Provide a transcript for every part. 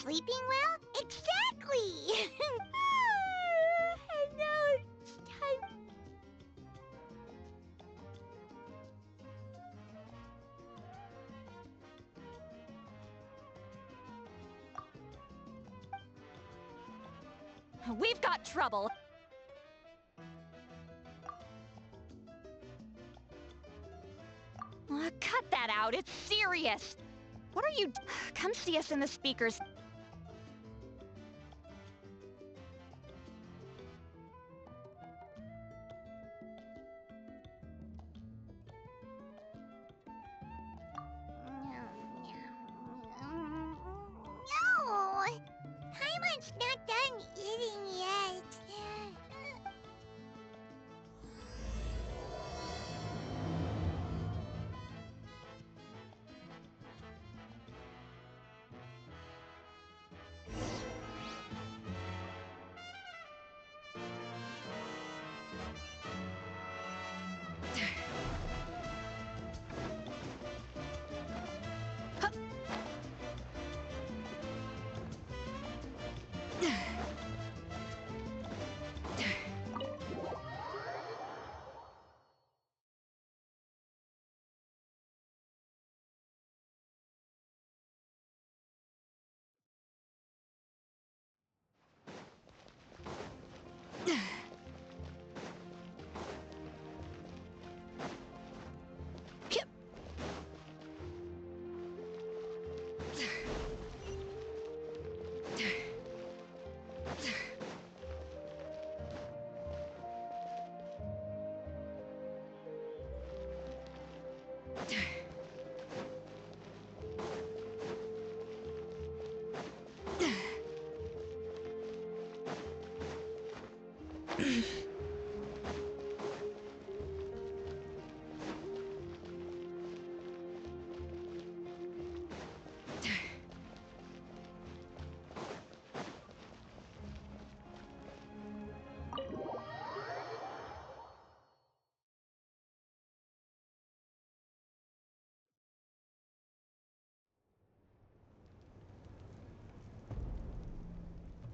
sleeping well? Exactly! And now it's time. We've got trouble. Cut that out. It's serious. What are you... Come see us in the speakers. No! Paimon's not done eating yet.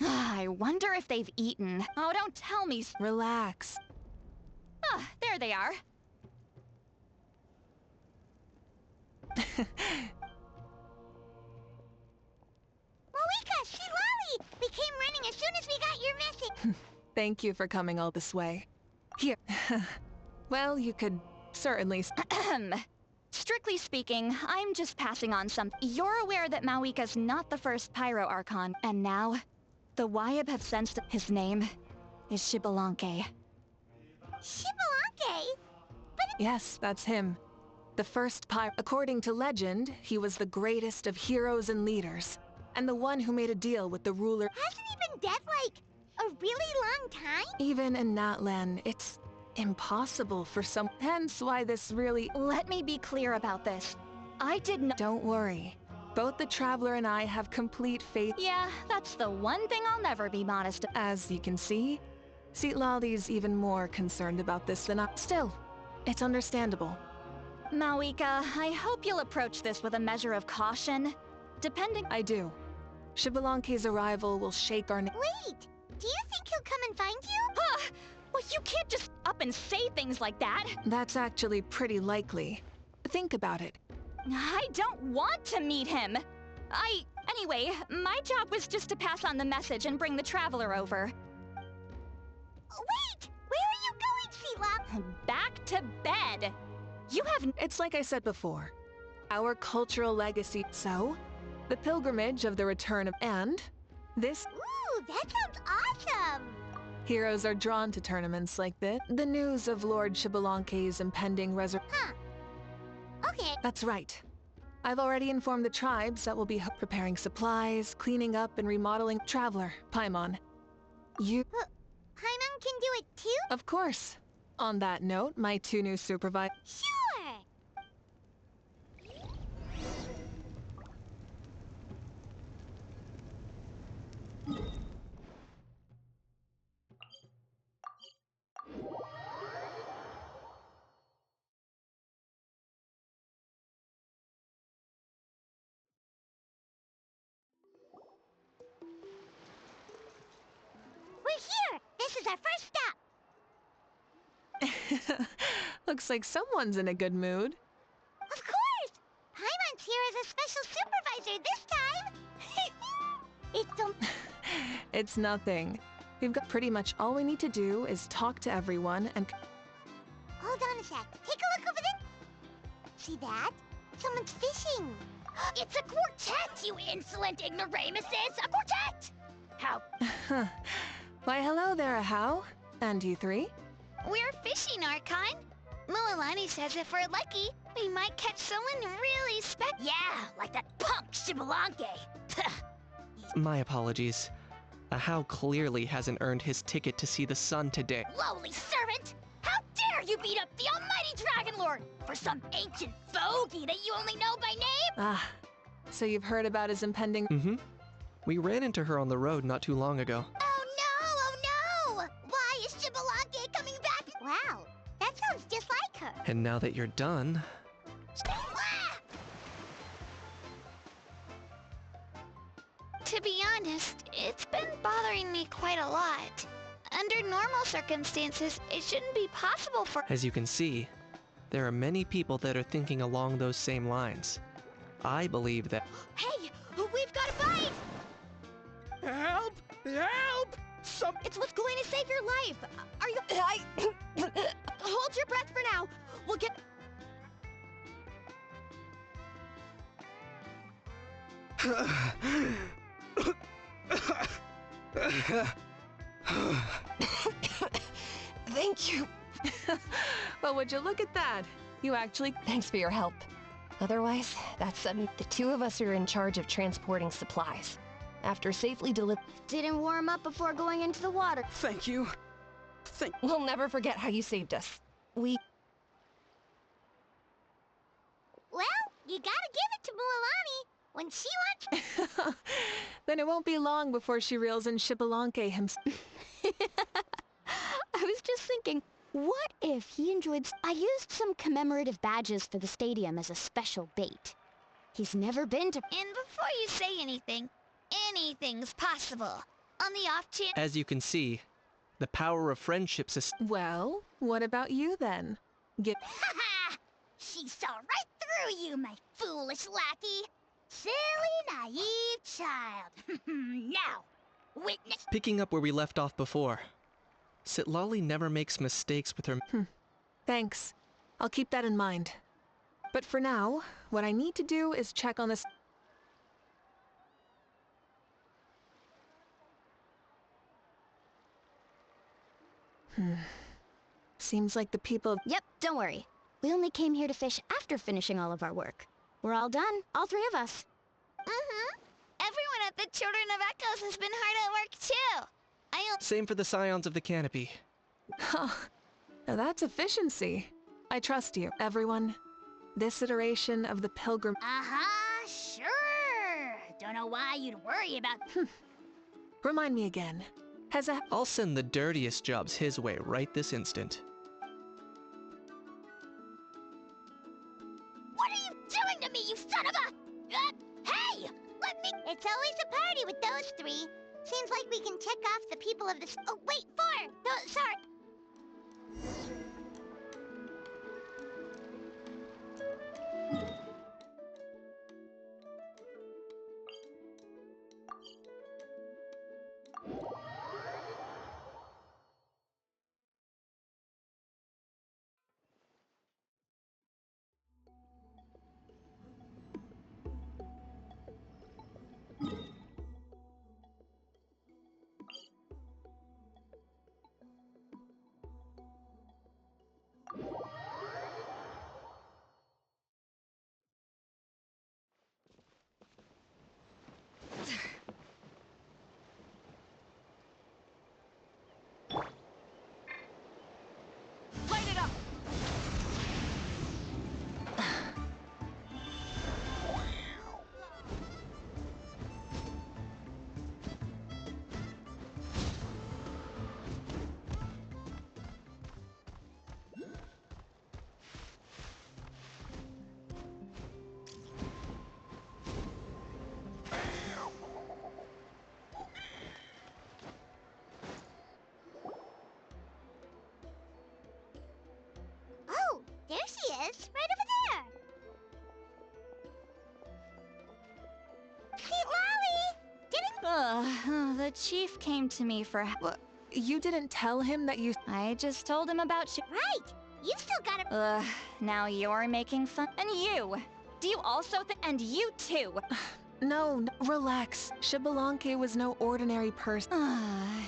I wonder if they've eaten. Oh, don't tell me. Relax. Ah, there they are. Mavuika, Shilali! We came running as soon as we got your message. Thank you for coming all this way. Here. Well, you could certainly... Strictly speaking, I'm just passing on some. You're aware that Mavuika's not the first Pyro Archon, and now, the Wyab have sensed his name is Xbalanque. Xbalanque? Yes, that's him. The first Pyro. According to legend, he was the greatest of heroes and leaders, and the one who made a deal with the ruler. Hasn't he been dead, like, a really long time? Even in Natlan, it's impossible for some... Hence why this really... Let me be clear about this. I did not... Don't worry. Both the Traveler and I have complete faith... Yeah, that's the one thing I'll never be modest about. As you can see, Lali's even more concerned about this than I... Still, it's understandable. Mavuika, I hope you'll approach this with a measure of caution. Depending... I do. Xbalanque's arrival will shake our... Wait! Do you think he'll come and find you? Ah! Well, you can't just up and say things like that. That's actually pretty likely. Think about it. I don't want to meet him. Anyway, my job was just to pass on the message and bring the Traveler over. Wait! Where are you going, Seelop? Back to bed. You have... It's like I said before. Our cultural legacy. So, the pilgrimage of the return of... And this... Ooh, that sounds awesome! Heroes are drawn to tournaments like this. The news of Lord Xbalanque's impending resurrection. Huh. Okay. That's right. I've already informed the tribes that will be preparing supplies, cleaning up, and remodeling. Traveler, Paimon. You... Paimon can do it too? Of course. On that note, my two new supervisors... Sure! This is our first stop. Looks like someone's in a good mood. Of course! Paimon's here as a special supervisor this time. It's nothing. We've got pretty much all we need to do is talk to everyone and... Hold on a sec. Take a look over there. See that? Someone's fishing. It's a quartet, you insolent ignoramuses! A quartet! How? Why, hello there, How. And you three? We're fishing, Archon. Mualani says if we're lucky, we might catch someone really Yeah, like that punk Shibalanke. My apologies. How clearly hasn't earned his ticket to see the sun today. Lowly servant! How dare you beat up the almighty Dragon Lord for some ancient bogey that you only know by name? Ah, so you've heard about his impending... Mm-hmm. We ran into her on the road not too long ago. Oh no! Why is Shibalanke coming back? Wow, that sounds just like her. And now that you're done... To be honest, it's been bothering me quite a lot. Under normal circumstances, it shouldn't be possible for... As you can see, there are many people that are thinking along those same lines. I believe that... Hey, we've got a bite! Help! Help! It's what's going to save your life. Are you... Hold your breath for now. We'll get... Thank you. Well, would you look at that? You actually... Thanks for your help. Otherwise, that's the two of us are in charge of transporting supplies. After safely Didn't warm up before going into the water. Thank you. We'll never forget how you saved us. Well, you gotta give it to Mualani. When she wants... Then it won't be long before she reels in Shibalanke himself. I was just thinking, what if he enjoyed... I used some commemorative badges for the stadium as a special bait. He's never been to... And before you say anything, anything's possible. On the off chance... As you can see, the power of friendships is... Well, what about you then? Ha! She saw right through you, my foolish lackey. Silly, naive child. Now, witness... Picking up where we left off before. Sitlali never makes mistakes with her... Thanks. I'll keep that in mind. But for now, what I need to do is check on this... Seems like the people... Yep, don't worry. We only came here to fish after finishing all of our work. We're all done, all three of us. Everyone at the Children of Echoes has been hard at work, too. Same for the Scions of the Canopy. Now that's efficiency. I trust you, everyone. This iteration of the Pilgrim... Sure. Don't know why you'd worry about... Remind me again. Has a... I'll send the dirtiest jobs his way right this instant. What are you doing to me, you son of a... hey! Let me... It's always a party with those three. Seems like we can check off the people of this... Oh, wait, 4! No, sorry. is, right over there. Sweet Lolly! The chief came to me for... You didn't tell him that you... I just told him about Right! You still gotta... now you're making fun. And you! Do you also think... And you too! No, relax. Xbalanque was no ordinary person.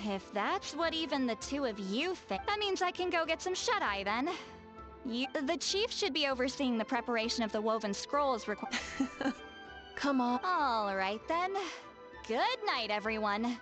If that's what even the two of you think, that means I can go get some shut-eye then. The chief should be overseeing the preparation of the woven scrolls Come on. All right then. Good night, everyone.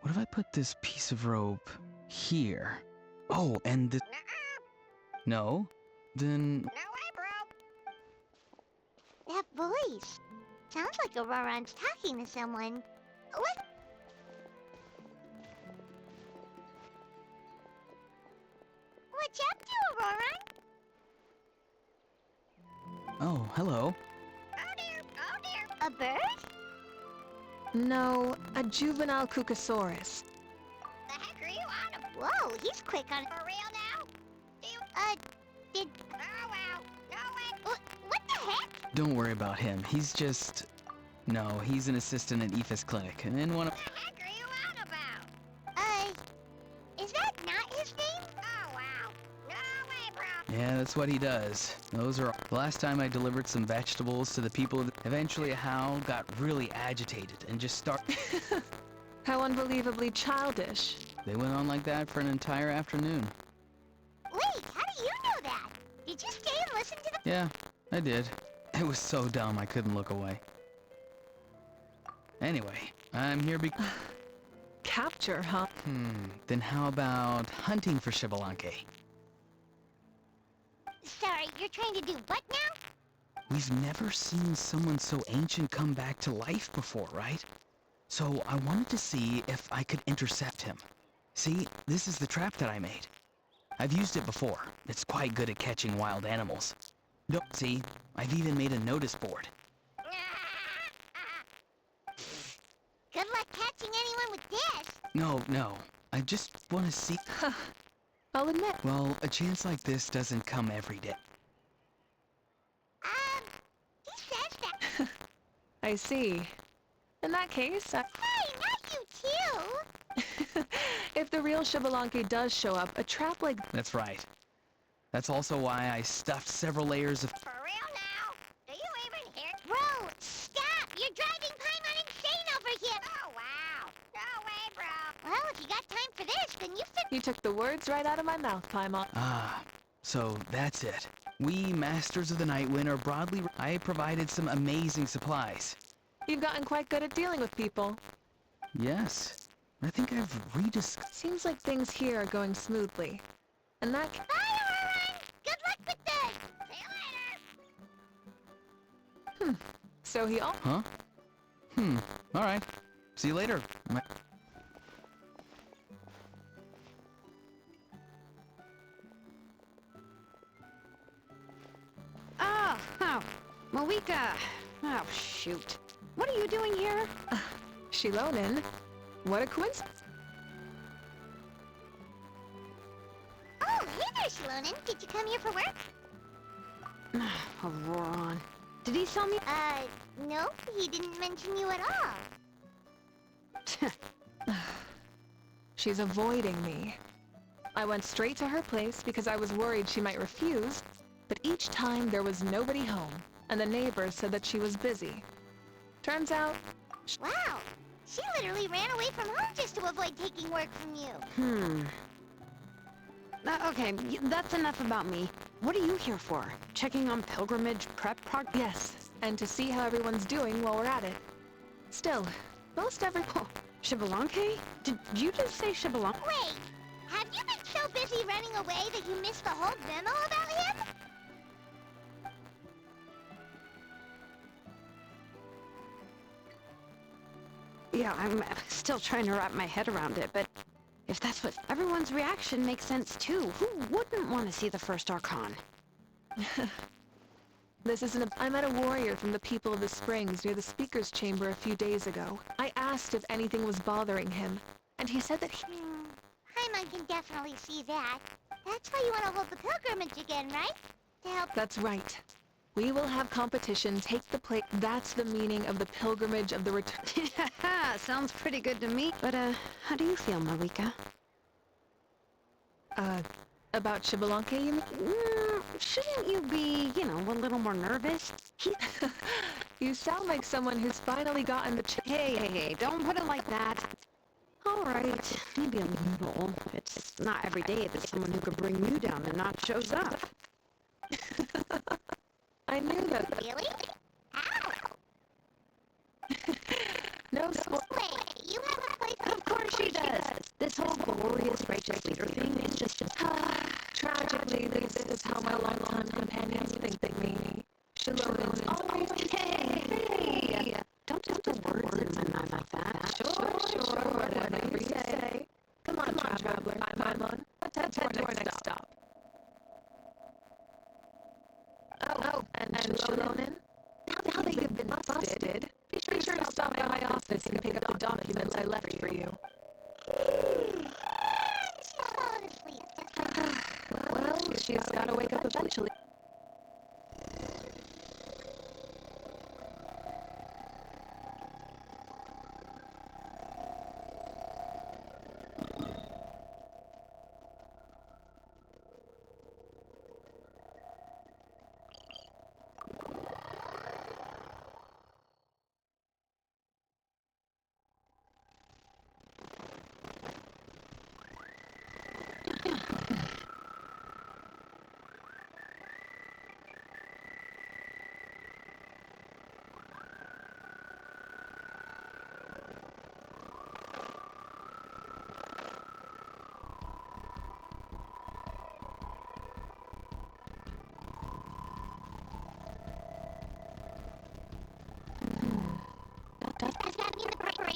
What if I put this piece of rope here? Oh, and the... No? Then... No way, bro! That voice. Sounds like Auroron's talking to someone. What? What's up to Auroron? Oh, hello. Oh dear, oh dear. A bird? No, a juvenile Cucosaurus. The heck are you on him? Whoa, he's quick on it. For real now? Do you, did... Oh, wow. No way. What the heck? Don't worry about him. He's just... No, he's an assistant at Aoife's clinic, and one of... What the heck are you on about? Is that not his name? Oh, wow. No way, bro. Yeah, that's what he does. Those are... The last time I delivered some vegetables to the people, eventually Hal got really agitated and just started... How unbelievably childish. They went on like that for an entire afternoon. Wait, how do you know that? Did you stay and listen to the... Yeah, I did. It was so dumb I couldn't look away. Anyway, I'm here because... Capture, huh? Then how about hunting for Xbalanque? Sorry, you're trying to do what now? We've never seen someone so ancient come back to life before, right? So I wanted to see if I could intercept him. See, this is the trap that I made. I've used it before. It's quite good at catching wild animals. Don't see, I've even made a notice board. Good luck catching anyone with this. No, I just want to see... I'll admit. Well, a chance like this doesn't come every day. He says that. I see. In that case, Hey, not you too! if the real Xbalanque does show up, a trap like... That's right. That's also why I stuffed several layers of... For real now? Do you even hear? Bro, stop! You're driving Paimon insane over here! Oh, wow. No way, bro. Well, if you got time for this, then you fit... You took the words right out of my mouth, Paimon. Ah, so that's it. We, Masters of the Nightwind, are broadly... I provided some amazing supplies. You've gotten quite good at dealing with people. Yes. I think I've rediscovered... Seems like things here are going smoothly. And that... Bye, Auroron! Good luck with this! See you later! So he all... Huh? Alright. See you later. Oh, mavuika. Oh, shoot. What are you doing here? Shilonin? What a coincidence. Oh, hey there, Shilonin. Did you come here for work? Auroron. Did he sell me? Nope. He didn't mention you at all. She's avoiding me. I went straight to her place because I was worried she might refuse, but each time there was nobody home, and the neighbors said that she was busy. Turns out... Wow. She literally ran away from home just to avoid taking work from you. Okay, that's enough about me. What are you here for? Checking on pilgrimage prep Yes, and to see how everyone's doing while we're at it. Still, most every... Oh, Xbalanque? Did you just say Xbalanque? Wait, have you been so busy busy running away that you missed the whole memo about him? Yeah, I'm still trying to wrap my head around it, but if that's what everyone's reaction makes sense too. Who wouldn't want to see the first Archon? This isn't a... I met a warrior from the People of the Springs near the Speaker's Chamber a few days ago. I asked if anything was bothering him, and he said that he... Paimon can definitely see that. That's why you want to hold the pilgrimage again, right? To help... That's right. We will have competition take the place. That's the meaning of the pilgrimage of the return. Sounds pretty good to me. But, how do you feel, Mavuika? About Xbalanque, you mean? Shouldn't you be, you know, a little more nervous? You sound like someone who's finally gotten the Hey, don't put it like that. All right, maybe a little. It's not every day that someone who could bring you down and not shows up. I knew that. Really? How? No sport. Wait, you have a place... Of course she does. This whole glorious righteous leader thing is just... Tragically, this is how my longtime companions think me. Shalom is always... Hey! Don't put words in my mouth like that. Sure, whatever you say. Come on, traveler. Paimon. Let's head to our next stop. Oh, and Shalonin? Now that you've been busted, be sure to stop by my office and pick up the documents I left for you. Well, she's gotta wake up eventually.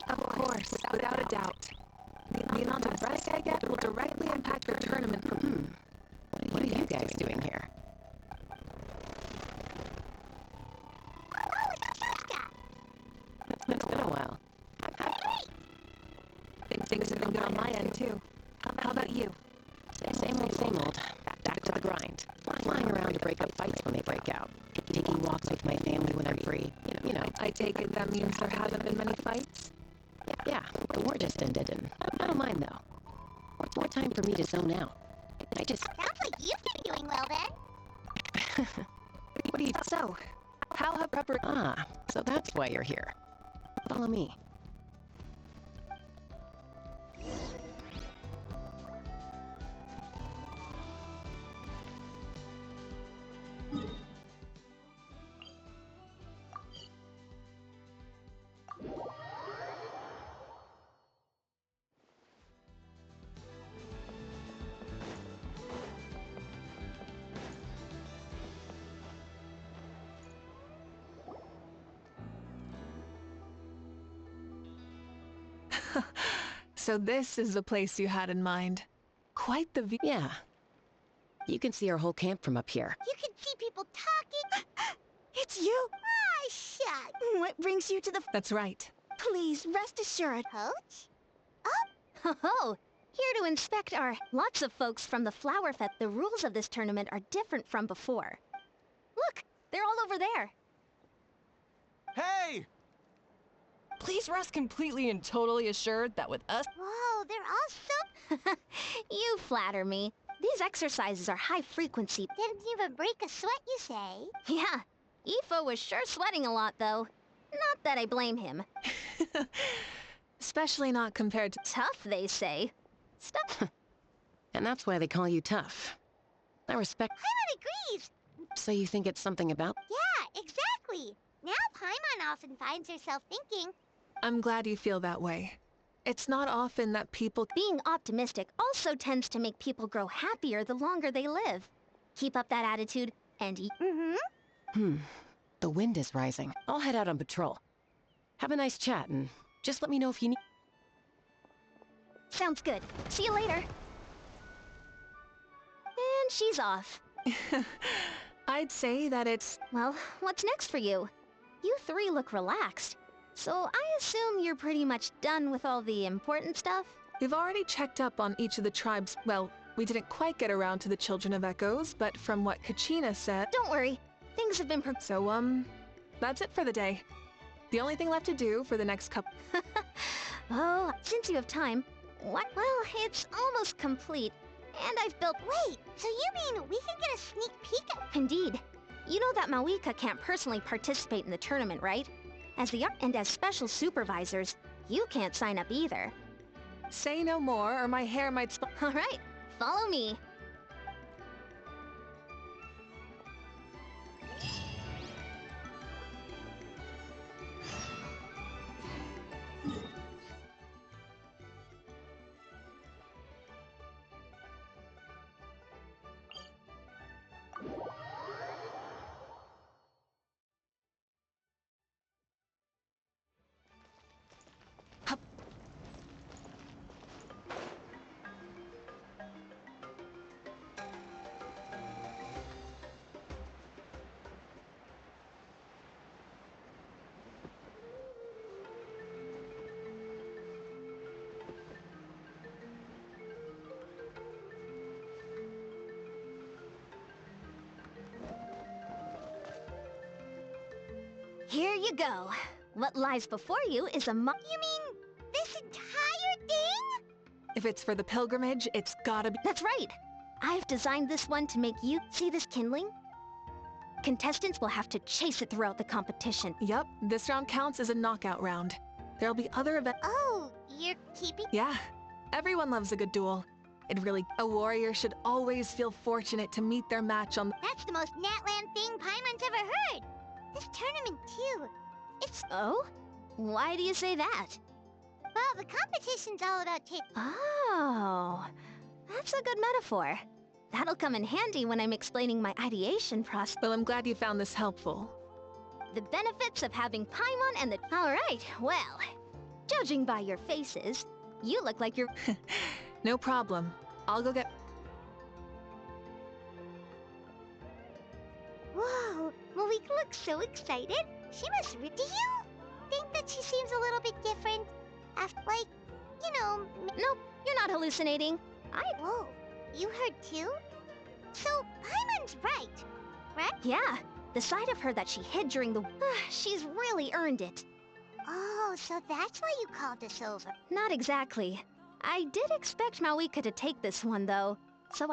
Of course, without a doubt. The amount of rest I get will directly impact your tournament. What are you guys doing here? It's been a while. Things have been good on my end, too. How about you? Same old. Back to the grind. Flying around to break up fights when they break out. Taking walks with my family when I'm free. You know. I take it that means there haven't been many fights? Yeah, the war just ended, and I don't mind, though. More time for me to zone out. I just... Sounds like you've been doing well, then. What do you... So, how have so that's why you're here. Follow me. So this is the place you had in mind. Quite the view. Yeah. You can see our whole camp from up here. You can see people talking. It's you! Ah, shut. What brings you to the... That's right. Please, rest assured. Coach? Oh, here to inspect are lots of folks from the Flower Fest. The rules of this tournament are different from before. Look, they're all over there. Hey! Please rest completely and totally assured that with us... Whoa, they're all so... You flatter me. These exercises are high frequency. Didn't even break a sweat, you say? Yeah, Ifo was sure sweating a lot, though. Not that I blame him. Especially not compared to... Tough, they say. Stuff... And that's why they call you tough. I respect... Paimon agrees. So you think it's something about... Yeah, exactly. Now Paimon often finds herself thinking, I'm glad you feel that way. it's not often that people... Being optimistic also tends to make people grow happier the longer they live. Keep up that attitude, and The wind is rising. I'll head out on patrol. Have a nice chat, and just let me know if you need... Sounds good. See you later. And she's off. I'd say that it's... Well, what's next for you? You three look relaxed. So I assume you're pretty much done with all the important stuff? We've already checked up on each of the tribes. Well, we didn't quite get around to the Children of Echoes, but from what Kachina said... Don't worry. Things have been So, that's it for the day. The only thing left to do for the next couple... Oh, since you have time... What? Well, it's almost complete. And I've built... Wait, so you mean we can get a sneak peek at... Indeed. You know that Mavuika can't personally participate in the tournament, right? As special supervisors, you can't sign up either. Say no more, or my hair might All right, follow me. Here you go. What lies before you is a You mean this entire thing? If it's for the pilgrimage, it's gotta be... That's right. I've designed this one to make you see this kindling? Contestants will have to chase it throughout the competition. Yup, this round counts as a knockout round. There'll be other events... Oh, you're keeping... Yeah, everyone loves a good duel. It really... A warrior should always feel fortunate to meet their match on... That's the most Natland thing Paimon's ever heard! This tournament, too. It's... Oh? Why do you say that? Well, the competition's all about Oh, that's a good metaphor. That'll come in handy when I'm explaining my ideation process. Well, I'm glad you found this helpful. The benefits of having Paimon and the... Alright, well, judging by your faces, you look like you're... No problem. I'll go get... Whoa, Mavuika looks so excited. She must... Do you think that she seems a little bit different? After, like, you know... Nope, you're not hallucinating. Whoa, you heard too? So, Paimon's right? Yeah, the side of her that she hid during the... she's really earned it. Oh, so that's why you called us over. Not exactly. I did expect Mavuika to take this one, though. So,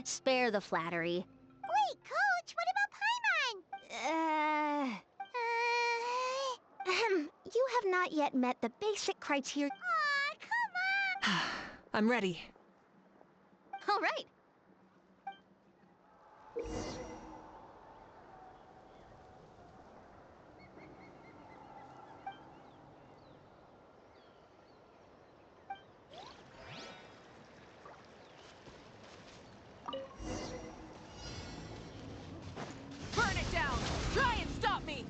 spare the flattery. Wait, Coach, what about Paimon? You have not yet met the basic criteria. Aw, come on! I'm ready. All right. Burn it down! Try and stop me!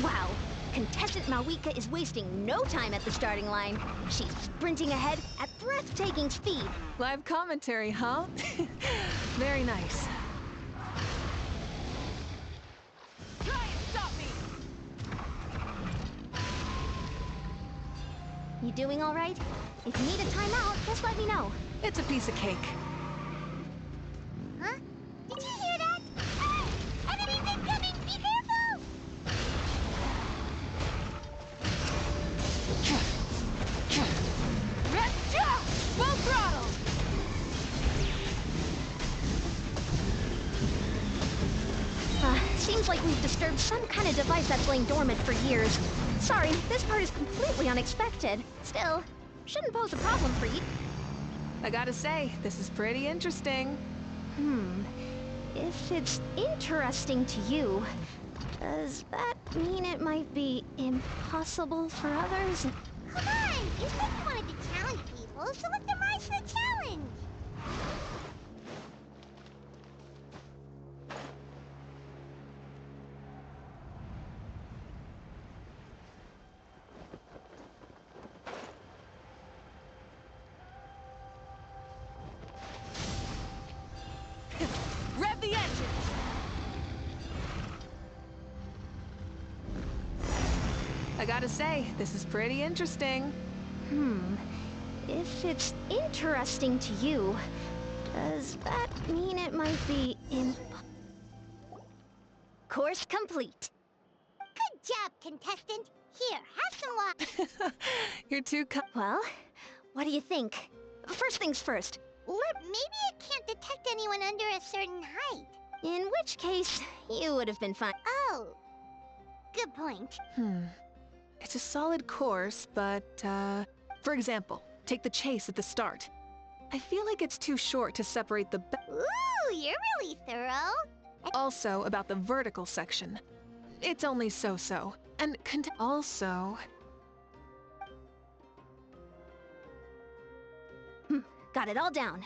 Wow. Contestant Mavuika is wasting no time at the starting line. She's sprinting ahead at breathtaking speed. Live commentary, huh? Very nice. Try and stop me! You doing all right? If you need a timeout, just let me know. It's a piece of cake. Huh? Did you hear that? Ah! Enemies incoming! Be careful! Let's go! Full throttle! Seems like we've disturbed some kind of device that's lain dormant for years. Sorry, this part is completely unexpected. Still, shouldn't pose a problem for you. I gotta say, this is pretty interesting. If it's interesting to you, Does that mean it might be impossible for others? Come on! You said you wanted to challenge people, so let them rise to the challenge! Rev the engine! I gotta say, this is pretty interesting. If it's interesting to you, does that mean it might be Course complete. Good job, contestant. Here, have some water. You're too Well, what do you think? First things first. Maybe it can't detect anyone under a certain height. In which case, you would have been fine. Oh, good point. It's a solid course, but, for example, take the chase at the start. I feel like it's too short to separate the Ooh, you're really thorough. Also, about the vertical section. It's only so-so. And also... Got it all down.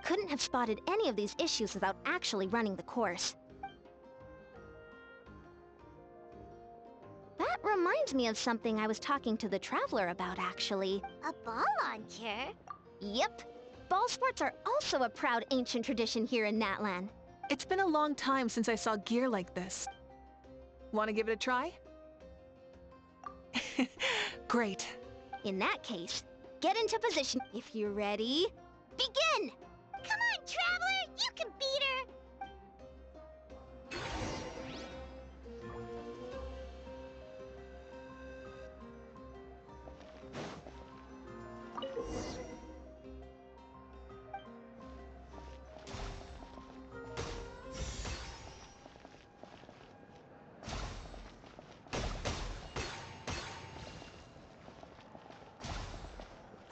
Couldn't have spotted any of these issues without actually running the course. That reminds me of something I was talking to the Traveler about, actually. A ball launcher? Yep. Ball sports are also a proud ancient tradition here in Natlan. It's been a long time since I saw gear like this. Want to give it a try? Great. In that case, get into position. If you're ready, begin! Come on, Traveler! You can beat her!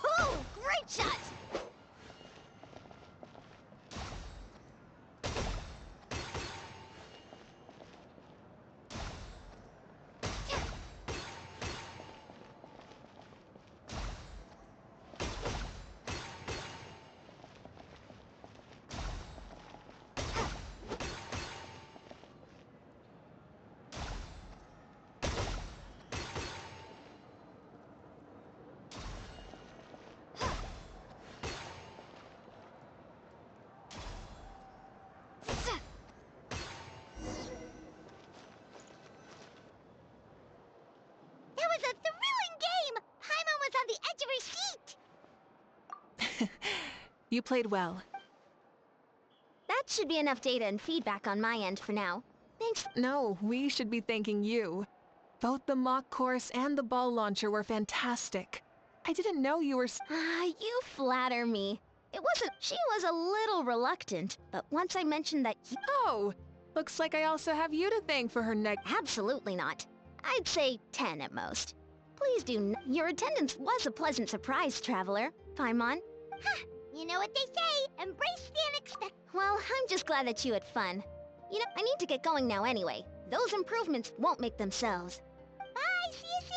Oh, great shot! That was a thrilling game! Paimon was on the edge of her seat! You played well. That should be enough data and feedback on my end for now. Thanks. No, we should be thanking you. Both the mock course and the ball launcher were fantastic. I didn't know you were... You flatter me. It wasn't... She was a little reluctant, but once I mentioned that... Oh! Looks like I also have you to thank for her Absolutely not. I'd say 10 at most. Please do Your attendance was a pleasant surprise, Traveler. Paimon. Huh. You know what they say, embrace the unexpected. Well, I'm just glad that you had fun. You know, I need to get going now anyway. Those improvements won't make themselves. Bye, see you soon!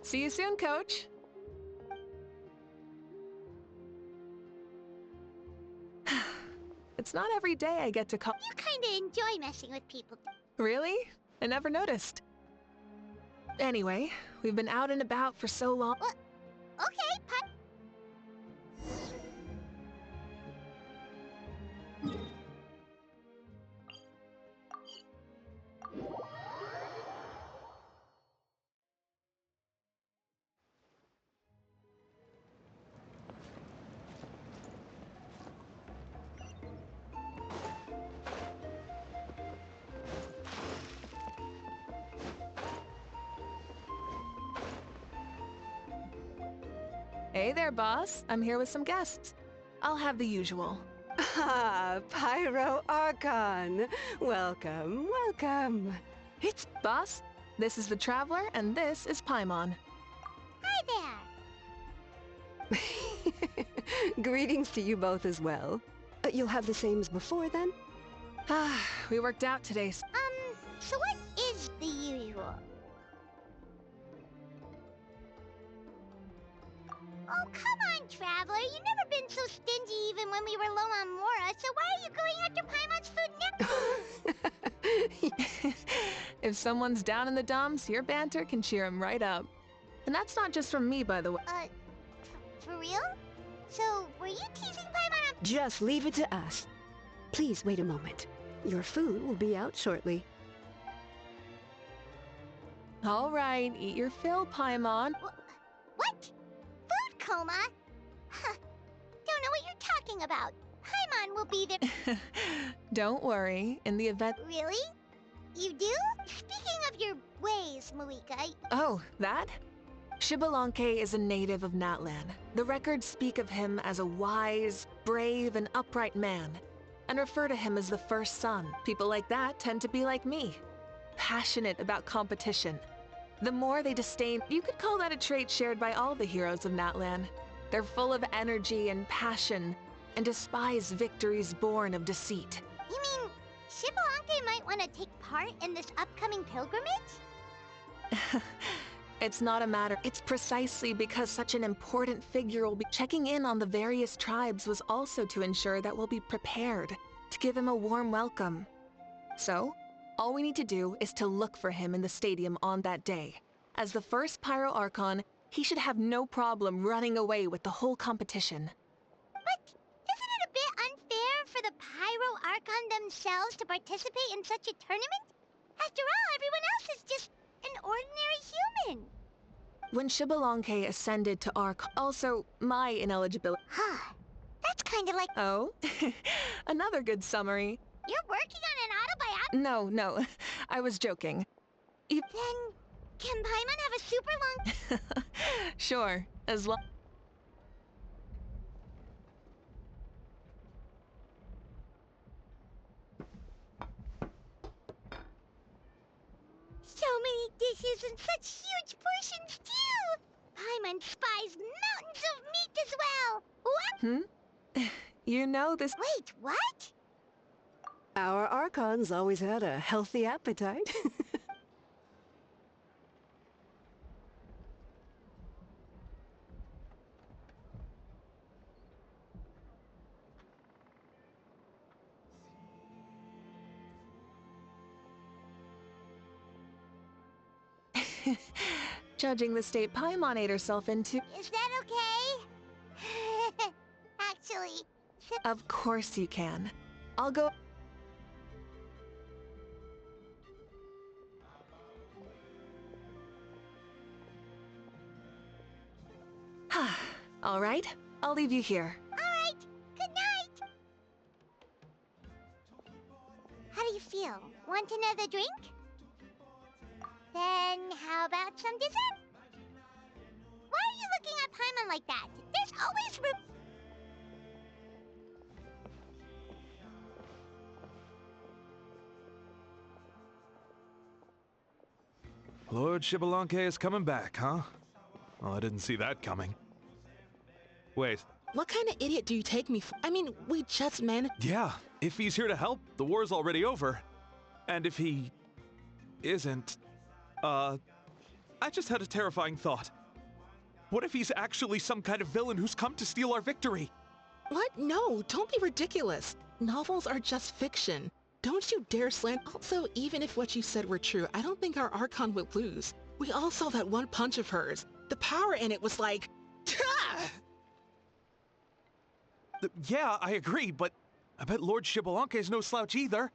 See you soon, Coach. It's not every day I get to call... You kinda enjoy messing with people. Really? I never noticed. Anyway, we've been out and about for so long... Well, okay, Hey there, boss. I'm here with some guests. I'll have the usual. Ah, Pyro Archon. Welcome, welcome. Boss, this is the Traveler, and this is Paimon. Hi there. Greetings to you both as well. You'll have the same as before, then? We worked out today. So what is the usual? Oh, come on, Traveler. You've never been so stingy even when we were low on Mora, so why are you going after Paimon's food now? If someone's down in the dumps, your banter can cheer him right up. And that's not just from me, by the way. For real? So, were you teasing Paimon on— Just leave it to us. Please wait a moment. Your food will be out shortly. All right, eat your fill, Paimon. What? Food coma? Huh. Don't know what you're talking about. Paimon will be there— Don't worry, in the event— Really? You do? Speaking of your ways, Mavuika— Oh, that? Xbalanque is a native of Natlan. The records speak of him as a wise, brave, and upright man, and refer to him as the first son. People like that tend to be like me, passionate about competition. The more they disdain— you could call that a trait shared by all the heroes of Natlan. They're full of energy and passion, and despise victories born of deceit. You mean Xbalanque might want to take part in this upcoming pilgrimage? It's not a matter— it's precisely because such an important figure will be checking in on the various tribes was also to ensure that we'll be prepared to give him a warm welcome. So, all we need to do is to look for him in the stadium on that day. As the first Pyro Archon, he should have no problem running away with the whole competition. But isn't it a bit unfair for the Pyro Archon themselves to participate in such a tournament? After all, everyone else is just an ordinary human. When Xbalanque ascended to Archon— also, my ineligibility— Huh. That's kind of like— Oh? Another good summary. You're working on an autobiography? No, I was joking. Then, can Paimon have a super long— Sure, as long— So many dishes and such huge portions, too! Paimon spies mountains of meat as well! What? You know this— Wait, what? Our Archons always had a healthy appetite. Judging the state Paimon ate herself into— Is that okay? Actually— Of course you can. I'll go— All right, I'll leave you here. Alright, good night! How do you feel? Want another drink? Then how about some dessert? Why are you looking at Paimon like that? There's always room— Lord Xbalanque is coming back, huh? Well, I didn't see that coming. Wait. What kind of idiot do you take me for? I mean, we just managed— Yeah, if he's here to help, the war's already over. And if he isn't, I just had a terrifying thought. What if he's actually some kind of villain who's come to steal our victory? What? No, don't be ridiculous. Novels are just fiction. Don't you dare slander— Also, even if what you said were true, I don't think our Archon would lose. We all saw that one punch of hers. The power in it was like— Yeah, I agree, but I bet Lord Xbalanque is no slouch either.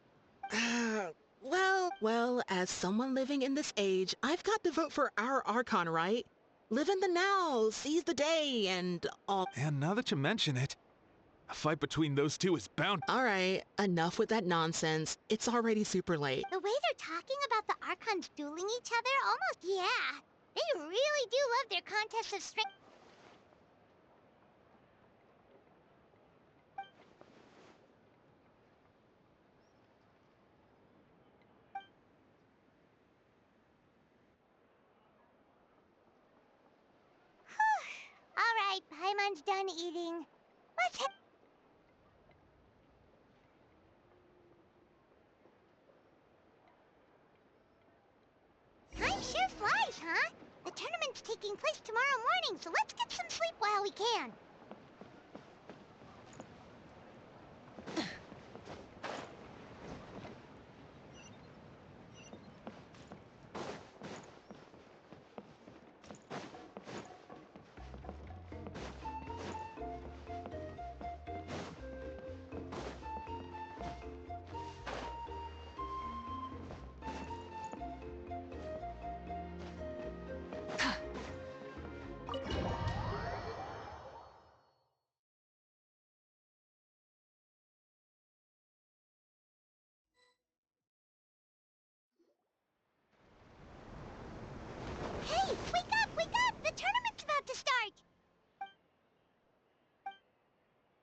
Well, as someone living in this age, I've got to vote for our Archon, right? Live in the now, seize the day, and all— And now that you mention it, a fight between those two is bound— Alright, enough with that nonsense. It's already super late. The way they're talking about the Archons dueling each other, almost— yeah! They really do love their contests of strength. Alright. Alright, Paimon's done eating. Let's head. Time sure flies, huh? The tournament's taking place tomorrow morning, so let's get some sleep while we can. Hey, wake up, wake up! The tournament's about to start!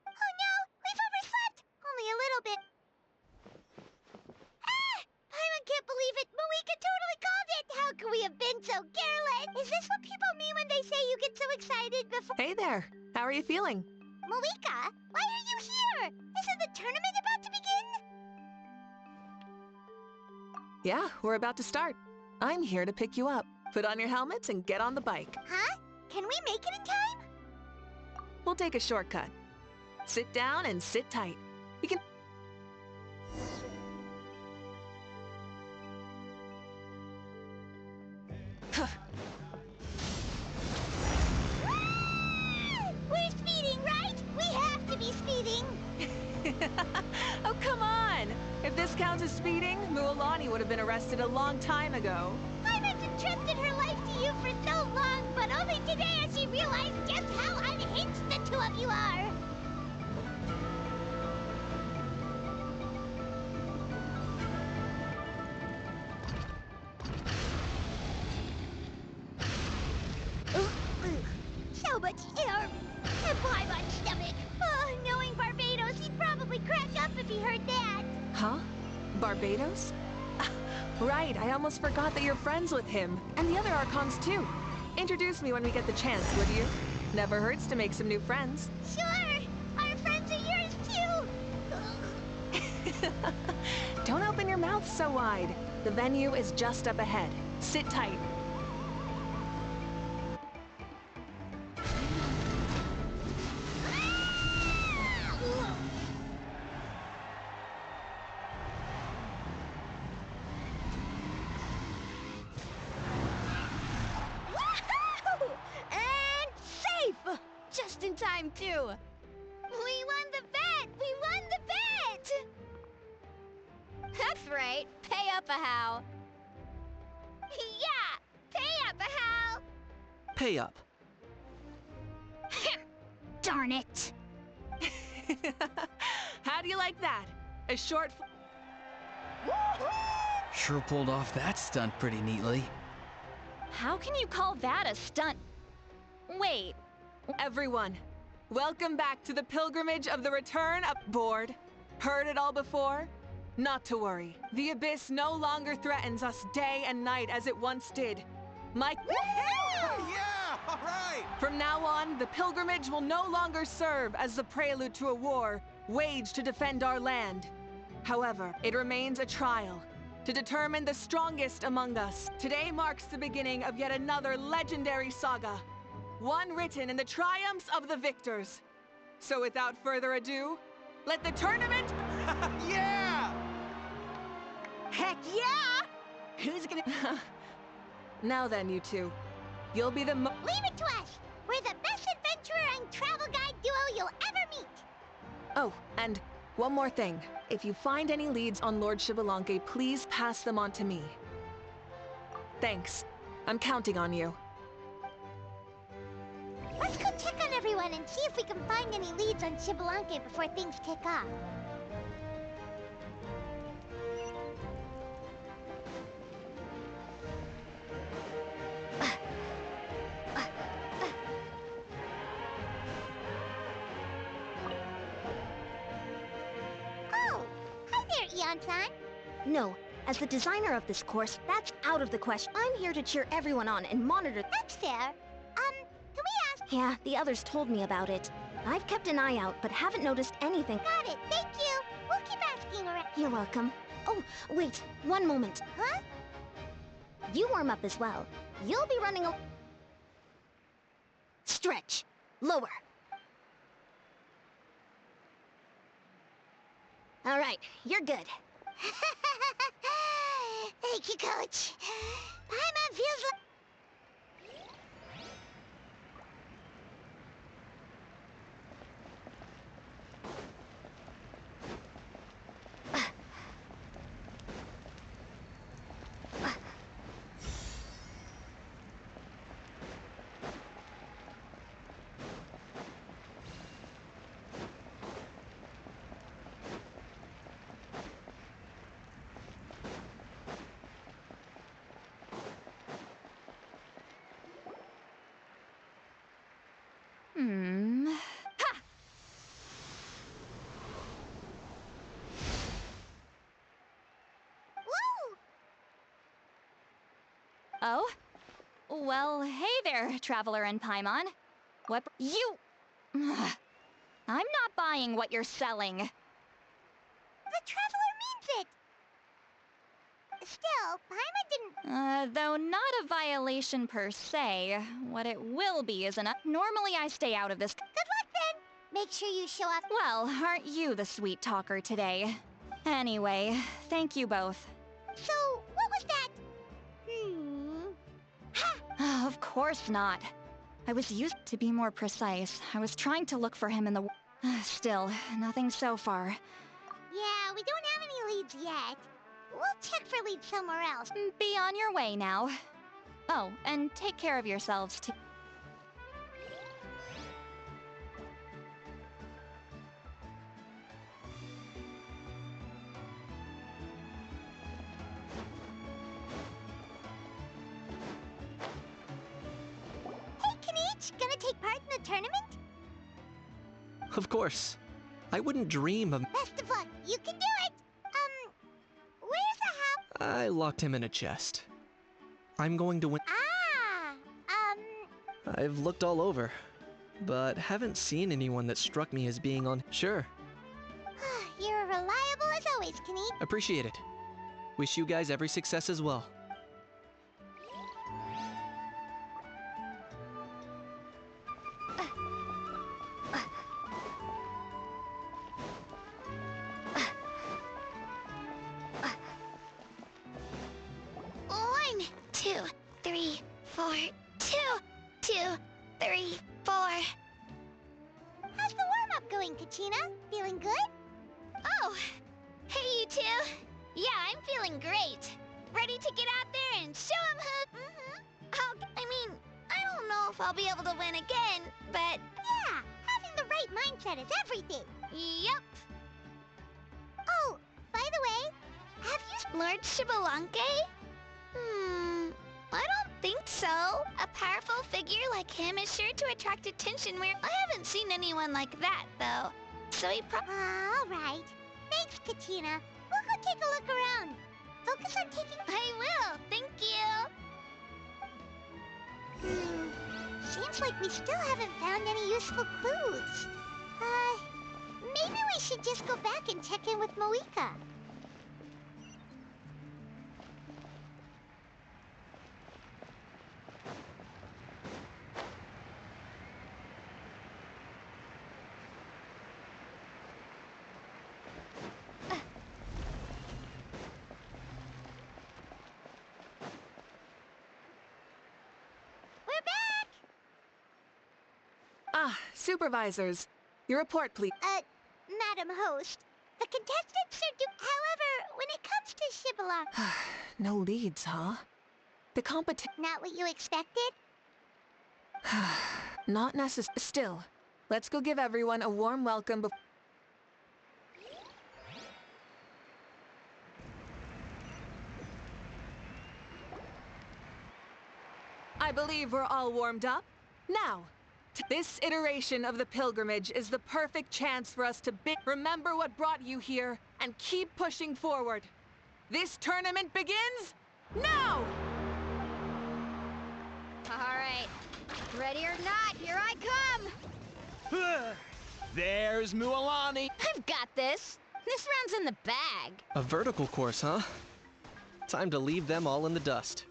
Oh no, we've overslept! Only a little bit. Ah! Paimon can't believe it! Mavuika totally called it! How could we have been so careless? Is this what people mean when they say you get so excited before— Hey there! How are you feeling? Mavuika, why are you here? Isn't the tournament about to begin? Yeah, we're about to start. I'm here to pick you up. Put on your helmets and get on the bike. Huh? Can we make it in time? We'll take a shortcut. Sit down and sit tight. You can... We're speeding, right? We have to be speeding! Oh, come on! If this counts as speeding, Mualani would have been arrested a long time ago. Paimon's entrusted her life to you for so long, but only today has she realized just how unhinged the two of you are! So much air! And Paimon's stomach! Oh, knowing Barbados, he'd probably crack up if he heard that! Huh? Barbados? Right, I almost forgot that you're friends with him. And the other Archons, too. Introduce me when we get the chance, would you? Never hurts to make some new friends. Sure! Our friends are yours, too! Don't open your mouth so wide. The venue is just up ahead. Sit tight. Just in time, too! We won the bet! We won the bet! That's right. Pay up a how. Yeah! Pay up a how! Pay up. Darn it! How do you like that? A short... Sure pulled off that stunt pretty neatly. How can you call that a stunt? Wait. Everyone, welcome back to the pilgrimage of the return of board. Heard it all before? Not to worry. The abyss no longer threatens us day and night as it once did. Yeah! All right! From now on, the pilgrimage will no longer serve as the prelude to a war waged to defend our land. However, it remains a trial to determine the strongest among us. Today marks the beginning of yet another legendary saga. One written in the triumphs of the victors. So without further ado, let the tournament... Yeah! Heck yeah! Who's gonna... Now then, you two. You'll be the Leave it to us! We're the best adventurer and travel guide duo you'll ever meet! Oh, and one more thing. If you find any leads on Lord Xbalanque, please pass them on to me. Thanks. I'm counting on you. Let's go check on everyone and see if we can find any leads on Xbalanque before things kick off. Oh! Hi there, Eon-san! No, as the designer of this course, that's out of the question. I'm here to cheer everyone on and monitor. That's fair. Can we ask... Yeah, the others told me about it. I've kept an eye out, but haven't noticed anything. Got it, thank you! We'll keep asking around. You're welcome. Oh, wait, one moment. Huh? You warm up as well. You'll be running a... Stretch. Lower. All right, you're good. Thank you, Coach. Paimon feels like... Ha! Woo! Oh? Well, hey there, Traveler and Paimon. What you... I'm not buying what you're selling. The Traveler means it! Still, Paimon didn't... Though not a violation per se, what it will be is normally I stay out of this... Good luck then! Make sure you show up... Well, aren't you the sweet talker today? Anyway, thank you both. So, what was that? Ha! Of course not. I was used to be more precise. I was trying to look for him in the... Still, nothing so far. Yeah, we don't have any leads yet. We'll check for leads somewhere else. Be on your way now. Oh, and take care of yourselves too. Hey, Kinich! Gonna take part in the tournament? Of course. I wouldn't dream of... Best of luck! You can do it! Where's the hub? I locked him in a chest. I'm going to win... I've looked all over, but haven't seen anyone that struck me as being on... Sure. You're reliable as always, Kinich. Appreciate it. Wish you guys every success as well. One, 2, 3, 4, 2, 2, 3, 4. How's the warm-up going, Katrina? Feeling good? Oh, hey you two. Yeah, I'm feeling great. Ready to get out there and show 'em who... I don't know if I'll be able to win again, but... Yeah, having the right mindset is everything. Yup. Oh, by the way, have you... Lord Shibalanke? I don't think so. A powerful figure like him is sure to attract attention where... I haven't seen anyone like that, though. So he all right. Thanks, Katina. We'll go take a look around. Focus on taking... I will. Thank you. Seems like we still haven't found any useful clues. Maybe we should just go back and check in with Mavuika. Supervisors, your report, please. Madam Host, the contestants are however, when it comes to Shibalang... No leads, huh? The Not what you expected? Not necessary. Still, let's go give everyone a warm welcome before... I believe we're all warmed up. Now, this iteration of the pilgrimage is the perfect chance for us to remember what brought you here and keep pushing forward. This tournament begins now! All right, Ready or not, here I come! There's Mualani. I've got this. This round's in the bag. A vertical course, huh? Time to leave them all in the dust.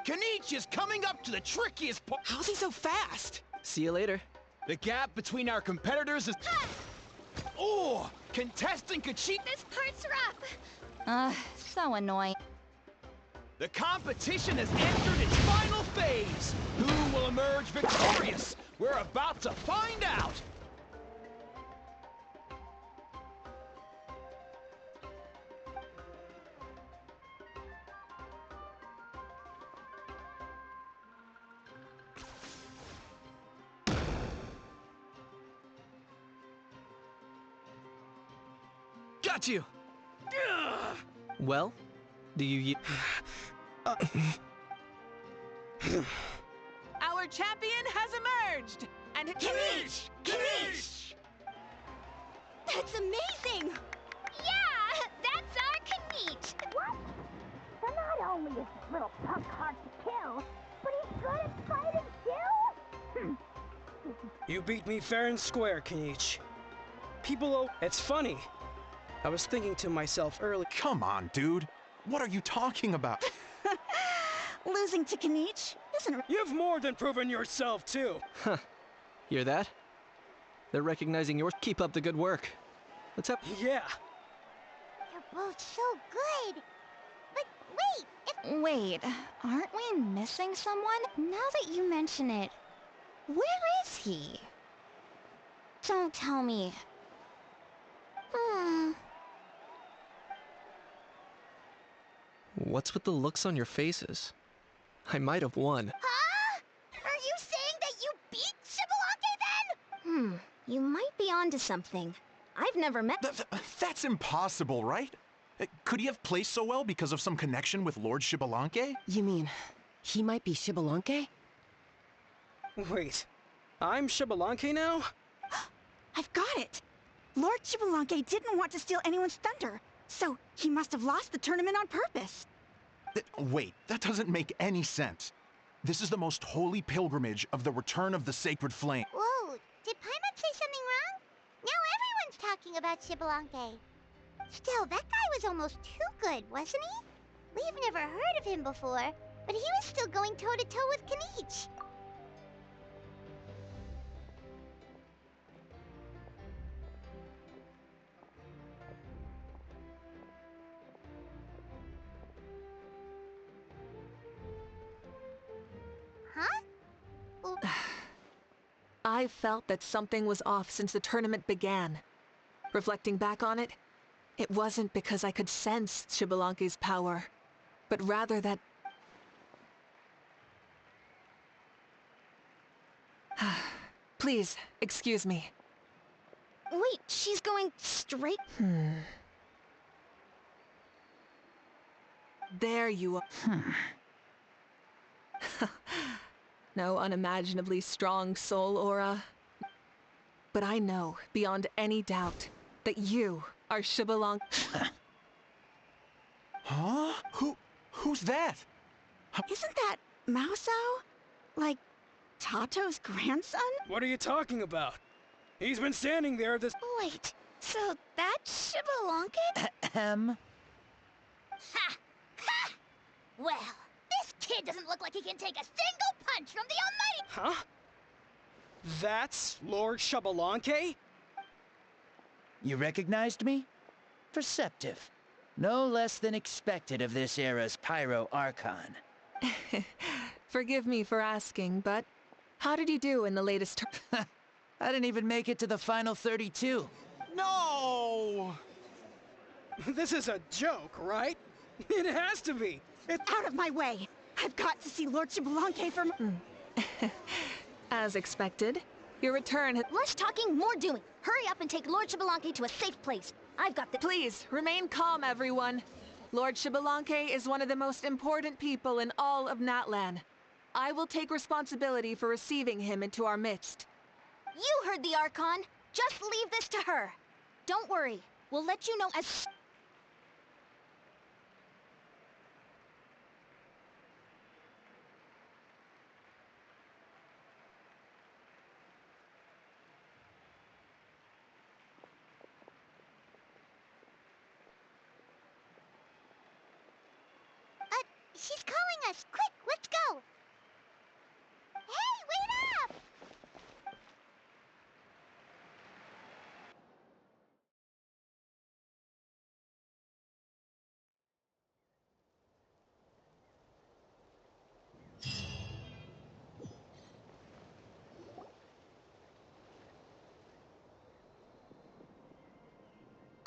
Kinich is coming up to the trickiest part. How's he so fast? See you later. The gap between our competitors is... Oh! Contestant Kachi... This part's rough. So annoying. The competition has entered its final phase. Who will emerge victorious? We're about to find out. Got you! Well, do you... Our champion has emerged! And Kinich! Kinich! That's amazing! Yeah! That's our Kinich! What? So not only is this little punk hard to kill, but he's good at fighting too? You beat me fair and square, Kinich. People it's funny. I was thinking to myself earlier. Come on, dude. What are you talking about? Losing to Kinich isn't... You've more than proven yourself, too. Huh. Hear that? They're recognizing yours. Keep up the good work. Let's have... Yeah. You're both so good. But wait, Wait, aren't we missing someone? Now that you mention it, where is he? Don't tell me. What's with the looks on your faces? I might have won. Huh? Are you saying that you beat Xbalanque then? You might be onto something. I've never met... That's impossible, right? Could he have placed so well because of some connection with Lord Xbalanque? You mean, he might be Xbalanque? Wait, I'm Xbalanque now? I've got it! Lord Xbalanque didn't want to steal anyone's thunder, so he must have lost the tournament on purpose. Wait, that doesn't make any sense. This is the most holy pilgrimage of the return of the sacred flame. Whoa, did Paimon say something wrong? Now everyone's talking about Xbalanque. Still, that guy was almost too good, wasn't he? We've never heard of him before, but he was still going toe-to-toe with Kinich. Huh? I felt that something was off since the tournament began. Reflecting back on it, it wasn't because I could sense Xbalanque's power, but rather that... Please, excuse me. Wait, she's going straight... There you are. No unimaginably strong soul aura. But I know, beyond any doubt, that you are Xbalanque. Huh? Who's that? Isn't that Mausao? Like, Tato's grandson? What are you talking about? He's been standing there this... Wait, so that's Xbalanque? Ha! Ha! Well, this kid doesn't look like he can take a single punch from the Almighty! Huh? That's Lord Xbalanque? You recognized me? Perceptive. No less than expected of this era's Pyro Archon. Forgive me for asking, but how did you do in the latest I didn't even make it to the final 32. No! This is a joke, right? It has to be. Out of my way! I've got to see Lord Xbalanque from... As expected, your return has... Less talking, more doing. Hurry up and take Lord Xbalanque to a safe place. I've got the... Please, remain calm, everyone. Lord Xbalanque is one of the most important people in all of Natlan. I will take responsibility for receiving him into our midst. You heard the Archon. Just leave this to her. Don't worry. We'll let you know as... She's calling us! Quick, let's go! Hey, wait up!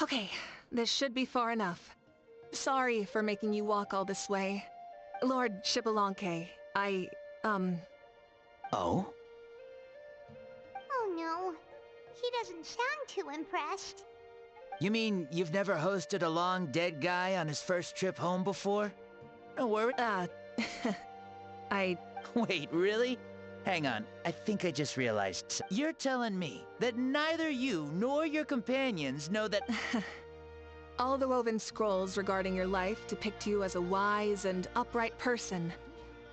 Okay, this should be far enough. Sorry for making you walk all this way. Lord Xbalanque, Oh? Oh no, he doesn't sound too impressed. You mean you've never hosted a long dead guy on his first trip home before? No worry. Wait, really? Hang on, I think I just realized. You're telling me that neither you nor your companions know that... All the woven scrolls regarding your life depict you as a wise and upright person.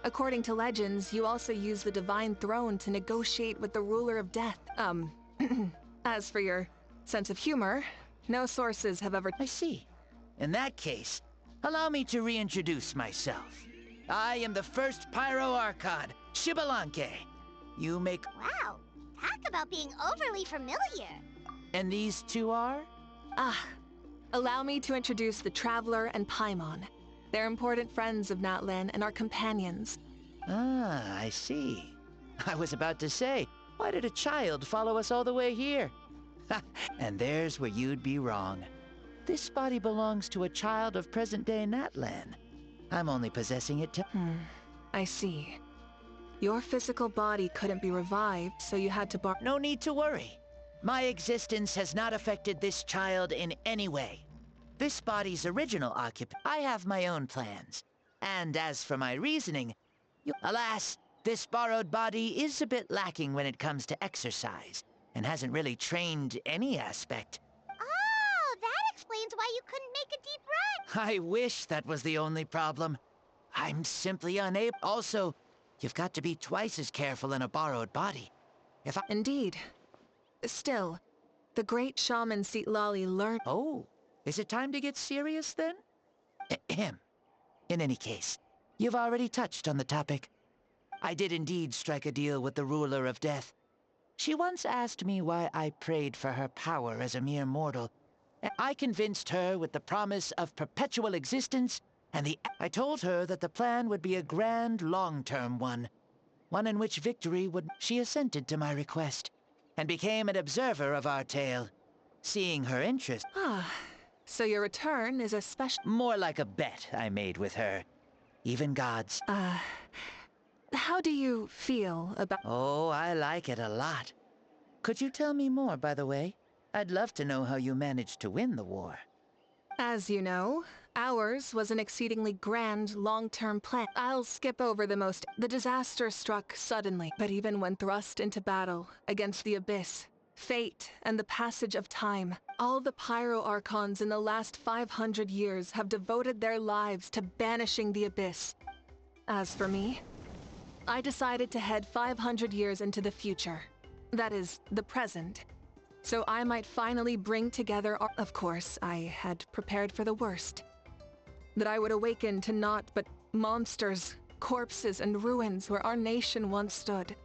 According to legends, you also use the divine throne to negotiate with the ruler of death. As for your sense of humor, no sources have ever... I see. In that case, allow me to reintroduce myself. I am the first Pyro Archon, Xbalanque. You make... Wow, talk about being overly familiar. And these two are? Allow me to introduce the Traveler and Paimon. They're important friends of Natlan and our companions. Ah, I see. I was about to say, why did a child follow us all the way here? And there's where you'd be wrong. This body belongs to a child of present-day Natlan. I'm only possessing it to... I see. Your physical body couldn't be revived, so you had to No need to worry. My existence has not affected this child in any way. This body's original occupant... I have my own plans. And as for my reasoning... Alas, this borrowed body is a bit lacking when it comes to exercise, and hasn't really trained any aspect. Oh, that explains why you couldn't make a deep run! I wish that was the only problem. I'm simply unable... Also, you've got to be twice as careful in a borrowed body. If I... Indeed. Still, the great shaman Citlali learned... Oh, is it time to get serious then? Ahem. In any case, you've already touched on the topic. I did indeed strike a deal with the ruler of death. She once asked me why I prayed for her power as a mere mortal. I convinced her with the promise of perpetual existence, and I told her that the plan would be a grand, long-term one. One in which victory would... She assented to my request, and became an observer of our tale. Seeing her interest... So your return is a special... More like a bet I made with her. Even gods... How do you feel about... Oh, I like it a lot. Could you tell me more, by the way? I'd love to know how you managed to win the war. As you know, ours was an exceedingly grand, long-term plan. I'll skip over the disaster struck suddenly, but even when thrust into battle against the Abyss, fate, and the passage of time, all the Pyro Archons in the last 500 years have devoted their lives to banishing the Abyss. As for me, I decided to head 500 years into the future. That is, the present. So I might finally bring together our... Of course, I had prepared for the worst. That I would awaken to naught but monsters, corpses, and ruins where our nation once stood.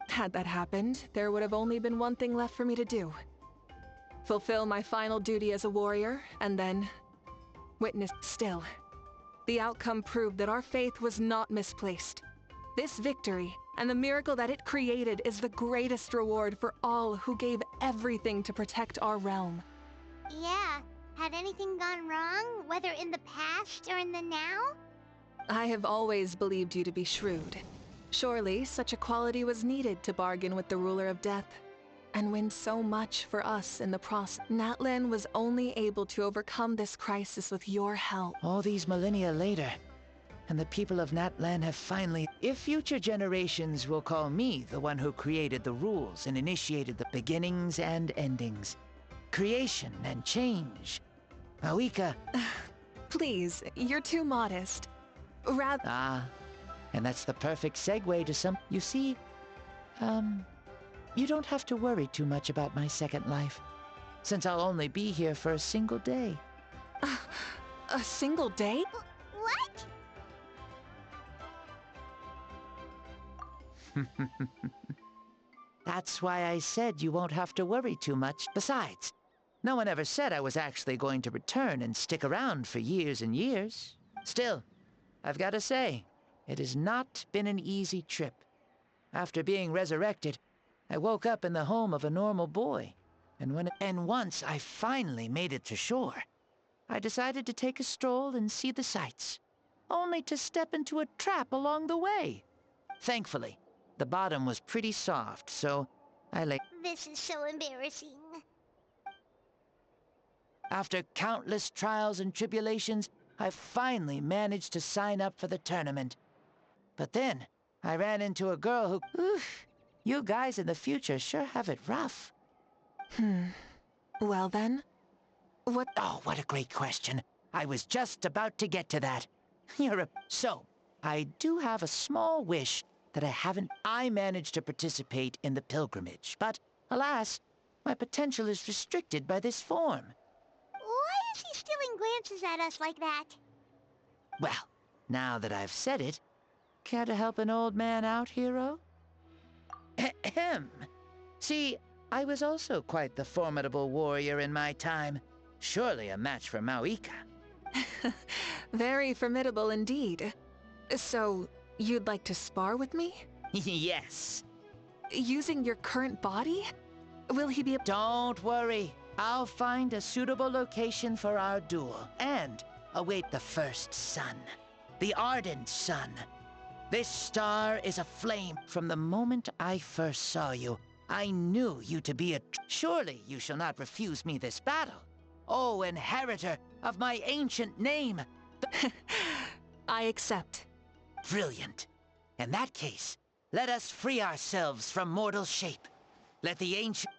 Had that happened, there would have only been one thing left for me to do. Fulfill my final duty as a warrior, and then... witness still. The outcome proved that our faith was not misplaced. This victory, and the miracle that it created, is the greatest reward for all who gave everything to protect our realm. Yeah. Had anything gone wrong, whether in the past or in the now? I have always believed you to be shrewd. Surely, such a quality was needed to bargain with the ruler of death, and win so much for us in the process. Natlan was only able to overcome this crisis with your help. All these millennia later, and the people of Natlan have finally... If future generations will call me the one who created the rules and initiated the beginnings and endings. Creation and change. Mavuika... Please, you're too modest. Rather... and that's the perfect segue to some... You see, you don't have to worry too much about my second life, since I'll only be here for a single day. A single day? What? That's why I said you won't have to worry too much. Besides, no one ever said I was actually going to return and stick around for years and years. Still, I've got to say, it has not been an easy trip. After being resurrected, I woke up in the home of a normal boy. And once I finally made it to shore, I decided to take a stroll and see the sights, only to step into a trap along the way. Thankfully, the bottom was pretty soft, so I lay... This is so embarrassing. After countless trials and tribulations, I finally managed to sign up for the tournament. But then, I ran into a girl who... Oof, you guys in the future sure have it rough. Well then, what... Oh, what a great question. I was just about to get to that. So, I do have a small wish that I haven't... I managed to participate in the pilgrimage, but, alas, my potential is restricted by this form. Why is he stealing glances at us like that? Well, now that I've said it, care to help an old man out, hero? Ahem. See, I was also quite the formidable warrior in my time. Surely a match for Mavuika. Very formidable indeed. So, you'd like to spar with me? Yes. Using your current body? Will he be... Don't worry. I'll find a suitable location for our duel, and await the first sun. The ardent sun. This star is aflame. From the moment I first saw you, I knew you to be a... Surely you shall not refuse me this battle. O inheritor of my ancient name! I accept. Brilliant. In that case, let us free ourselves from mortal shape. Let the ancient...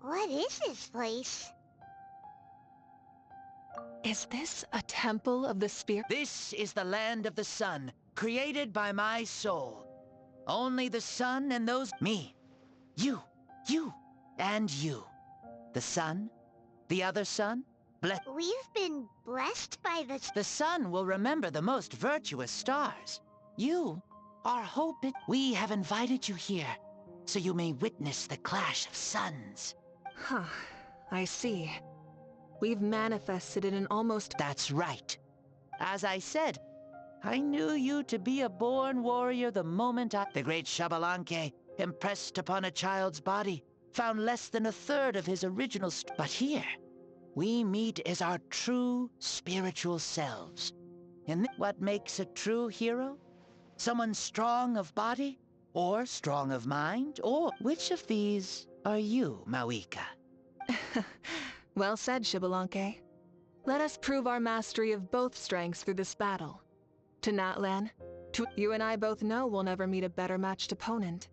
What is this place? Is this a temple of the spirit? This is the land of the sun, created by my soul. Only the sun and those... Me. You, and you. The sun, the other sun, We've been blessed by the... The sun will remember the most virtuous stars. You are hope. We have invited you here, so you may witness the clash of suns. Huh, I see. We've manifested in an almost... That's right. As I said, I knew you to be a born warrior the moment The great Xbalanque, impressed upon a child's body, found less than a third of his original But here, we meet as our true spiritual selves. And what makes a true hero? Someone strong of body, or strong of mind, or which of these are you, Mavuika? Well said, Xbalanque. Let us prove our mastery of both strengths through this battle. To Natlan, you and I both know we'll never meet a better matched opponent.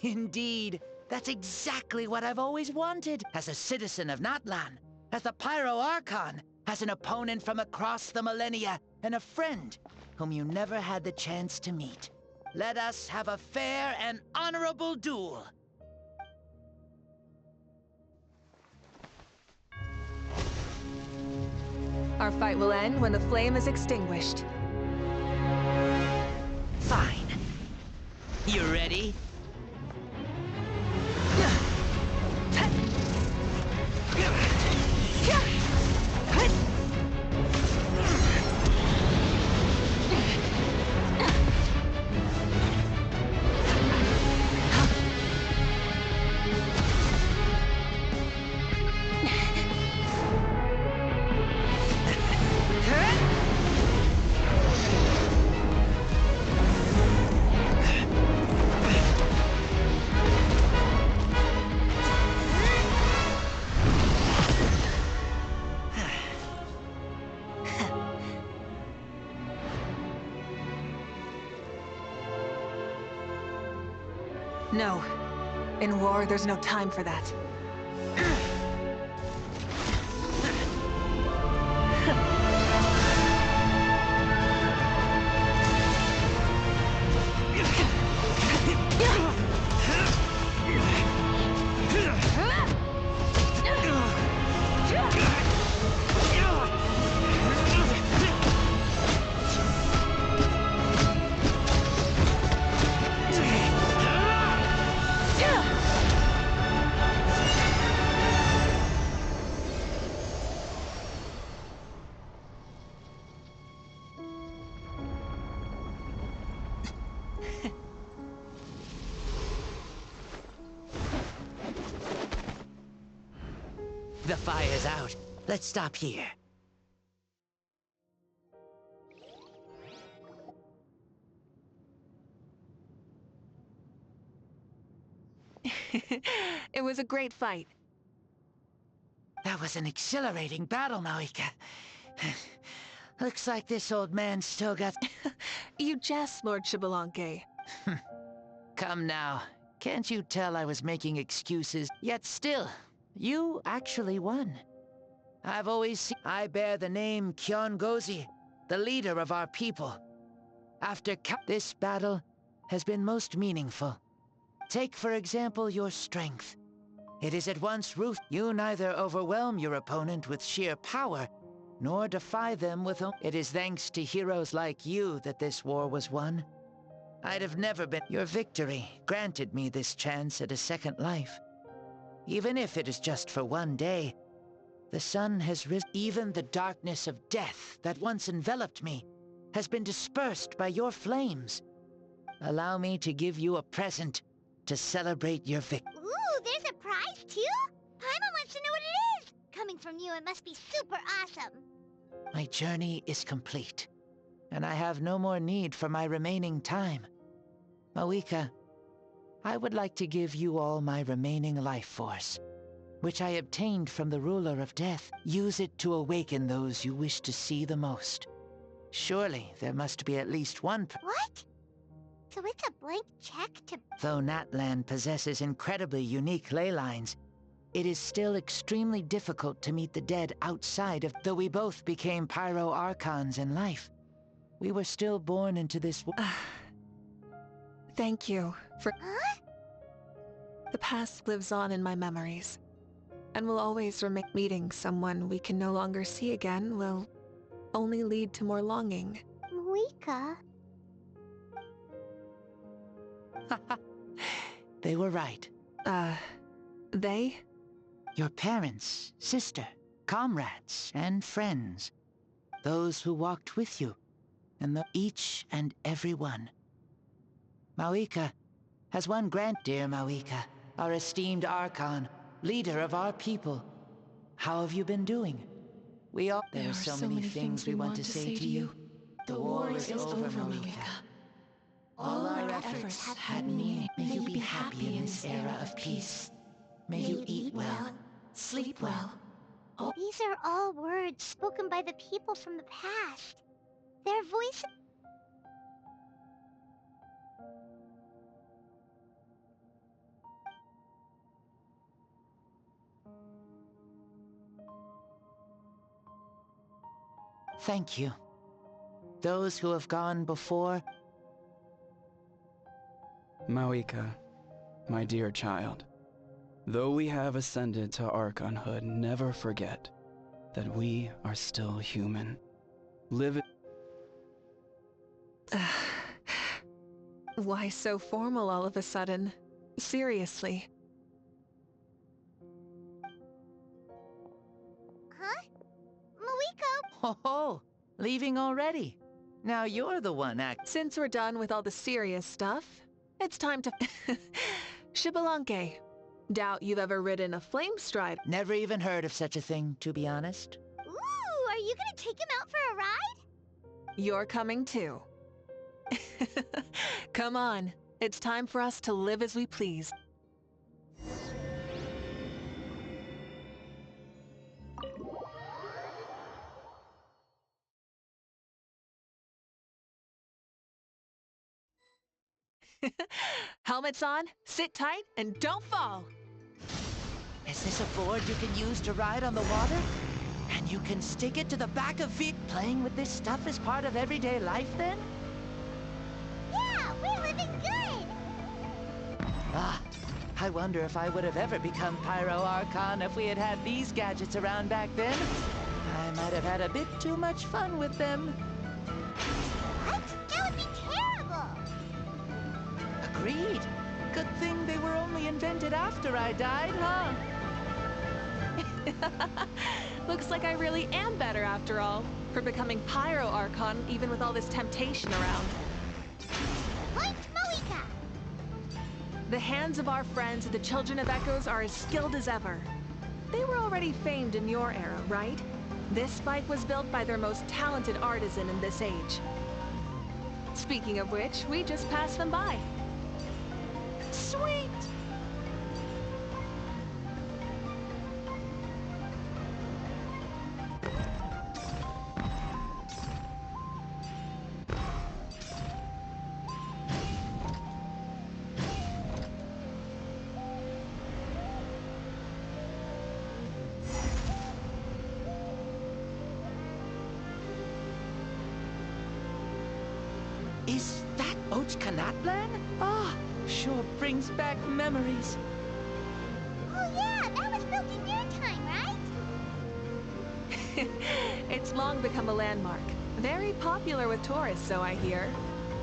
Indeed. That's exactly what I've always wanted. As a citizen of Natlan, as the Pyro Archon, as an opponent from across the millennia, and a friend whom you never had the chance to meet. Let us have a fair and honorable duel. Our fight will end when the flame is extinguished. Fine. You ready? No. In war, there's no time for that. The fire's out. Let's stop here. It was a great fight. That was an exhilarating battle, mavuika. Looks like this old man still got... You jest, Lord Xbalanque. Come now. Can't you tell I was making excuses? Yet still, you actually won. I've always seen... I bear the name Kiongozi, the leader of our people. After this battle has been most meaningful. Take, for example, your strength. It is at once ruth. You neither overwhelm your opponent with sheer power, nor defy them with... It is thanks to heroes like you that this war was won. I'd have never been... Your victory granted me this chance at a second life. Even if it is just for one day, the sun has risen. Even the darkness of death that once enveloped me has been dispersed by your flames. Allow me to give you a present to celebrate your victory. Ooh, there's a prize too? Paimon wants to know what it is! Coming from you, it must be super awesome. My journey is complete, and I have no more need for my remaining time. Mavuika, I would like to give you all my remaining life force, which I obtained from the ruler of death. Use it to awaken those you wish to see the most. Surely there must be at least one... What? So it's a blank check to... Though Natlan possesses incredibly unique ley lines, it is still extremely difficult to meet the dead outside of... Though we both became Pyro Archons in life, we were still born into this... Thank you for... Huh? The past lives on in my memories, and will always remain. Meeting someone we can no longer see again will only lead to more longing. Mavuika? They were right. They? Your parents, sister, comrades, and friends. Those who walked with you, and each and every one. Mavuika has one grant, dear Mavuika, our esteemed Archon, leader of our people. How have you been doing? We all... There are so many things we want to say to you. The war is over, Mavuika. All our efforts have had meaning. May you be happy in this era of peace. May you eat well, sleep well. These are all words spoken by the people from the past. Their voices... Thank you. Those who have gone before... Mavuika, my dear child, though we have ascended to Archonhood, never forget that we are still human. Live... Why so formal all of a sudden? Seriously. Huh? Mavuika? Oh, leaving already? Now you're the one Since we're done with all the serious stuff, it's time to... Xbalanque, doubt you've ever ridden a flame stride. Never even heard of such a thing, to be honest. Ooh, are you gonna take him out for a ride? You're coming too. Come on, it's time for us to live as we please. Helmets on, sit tight, and don't fall! Is this a board you can use to ride on the water? And you can stick it to the back of feet. Playing with this stuff is part of everyday life, then? Yeah, we're living good! Ah, I wonder if I would have ever become Pyro Archon if we had had these gadgets around back then. I might have had a bit too much fun with them. What? That would be terrible! Agreed. Good thing they were only invented after I died, huh? Looks like I really am better after all, for becoming Pyro Archon even with all this temptation around. Point Mavuika! The hands of our friends, the Children of Echoes, are as skilled as ever. They were already famed in your era, right? This bike was built by their most talented artisan in this age. Speaking of which, we just passed them by. Sweet! Is that Ochkanatlan? Ah, sure brings back memories. Oh yeah, that was built in your time, right? It's long become a landmark. Very popular with tourists, so I hear.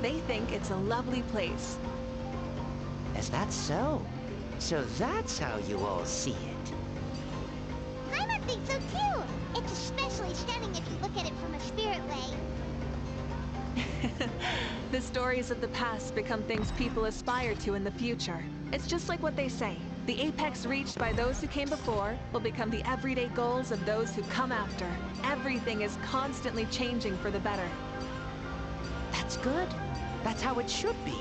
They think it's a lovely place. Is that so? So that's how you all see it. I think so too. It's especially stunning if you look at it from a spirit way. The stories of the past become things people aspire to in the future. It's just like what they say. The apex reached by those who came before will become the everyday goals of those who come after. Everything is constantly changing for the better. That's good. That's how it should be.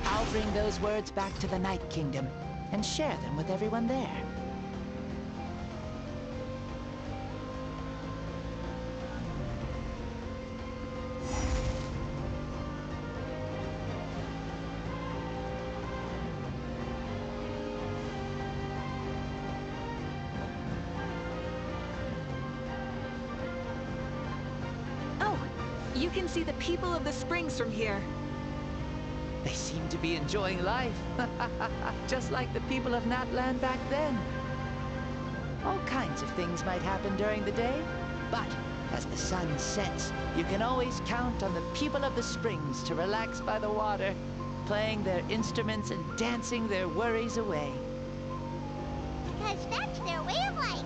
I'll bring those words back to the Night Kingdom and share them with everyone there. You can see the people of the springs from here. They seem to be enjoying life. Just like the people of Natland back then. All kinds of things might happen during the day, but as the sun sets, you can always count on the people of the springs to relax by the water, playing their instruments and dancing their worries away. Because that's their way of life.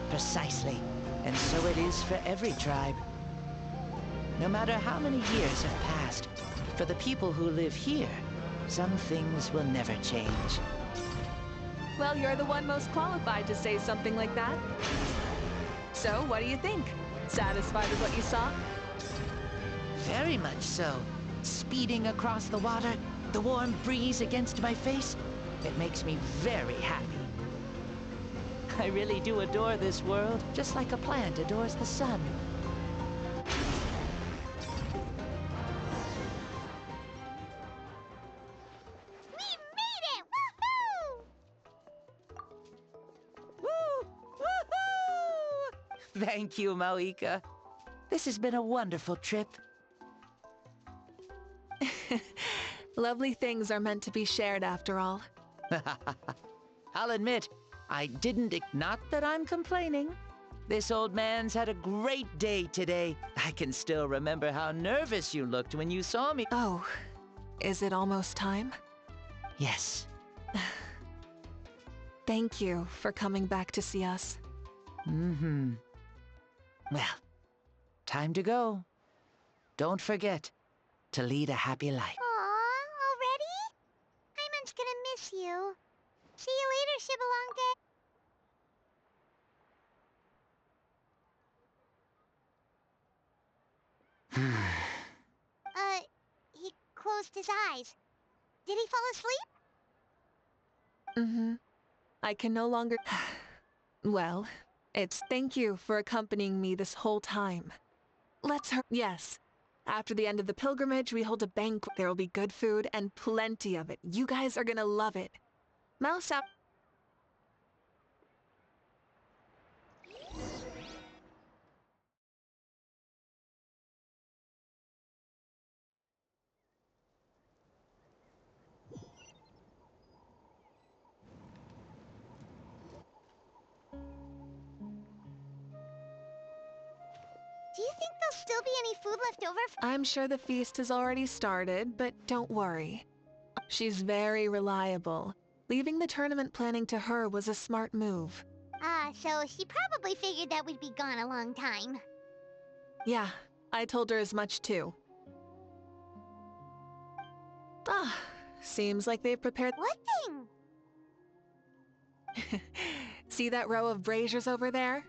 Precisely. And so it is for every tribe. No matter how many years have passed, for the people who live here, some things will never change. Well, you're the one most qualified to say something like that. So, what do you think? Satisfied with what you saw? Very much so. Speeding across the water, the warm breeze against my face, it makes me very happy. I really do adore this world, just like a plant adores the sun. Thank you, Mavuika. This has been a wonderful trip. Lovely things are meant to be shared after all. I'll admit, I didn't... Not that I'm complaining. This old man's had a great day today. I can still remember how nervous you looked when you saw me. Oh, is it almost time? Yes. Thank you for coming back to see us. Mm-hmm. Well, time to go. Don't forget to lead a happy life. Aw, already? Hyman's gonna miss you. See you later, Shibalonke. He closed his eyes. Did he fall asleep? Mm-hmm. I can no longer... Well, it's thank you for accompanying me this whole time. Let's hurry. Yes. After the end of the pilgrimage, we hold a banquet. There will be good food and plenty of it. You guys are gonna love it. Mouse out. Do you think there'll still be any food left over? I'm sure the feast has already started, but don't worry. She's very reliable. Leaving the tournament planning to her was a smart move. So she probably figured that we'd be gone a long time. Yeah, I told her as much too. Seems like they've prepared... What thing? See that row of braziers over there?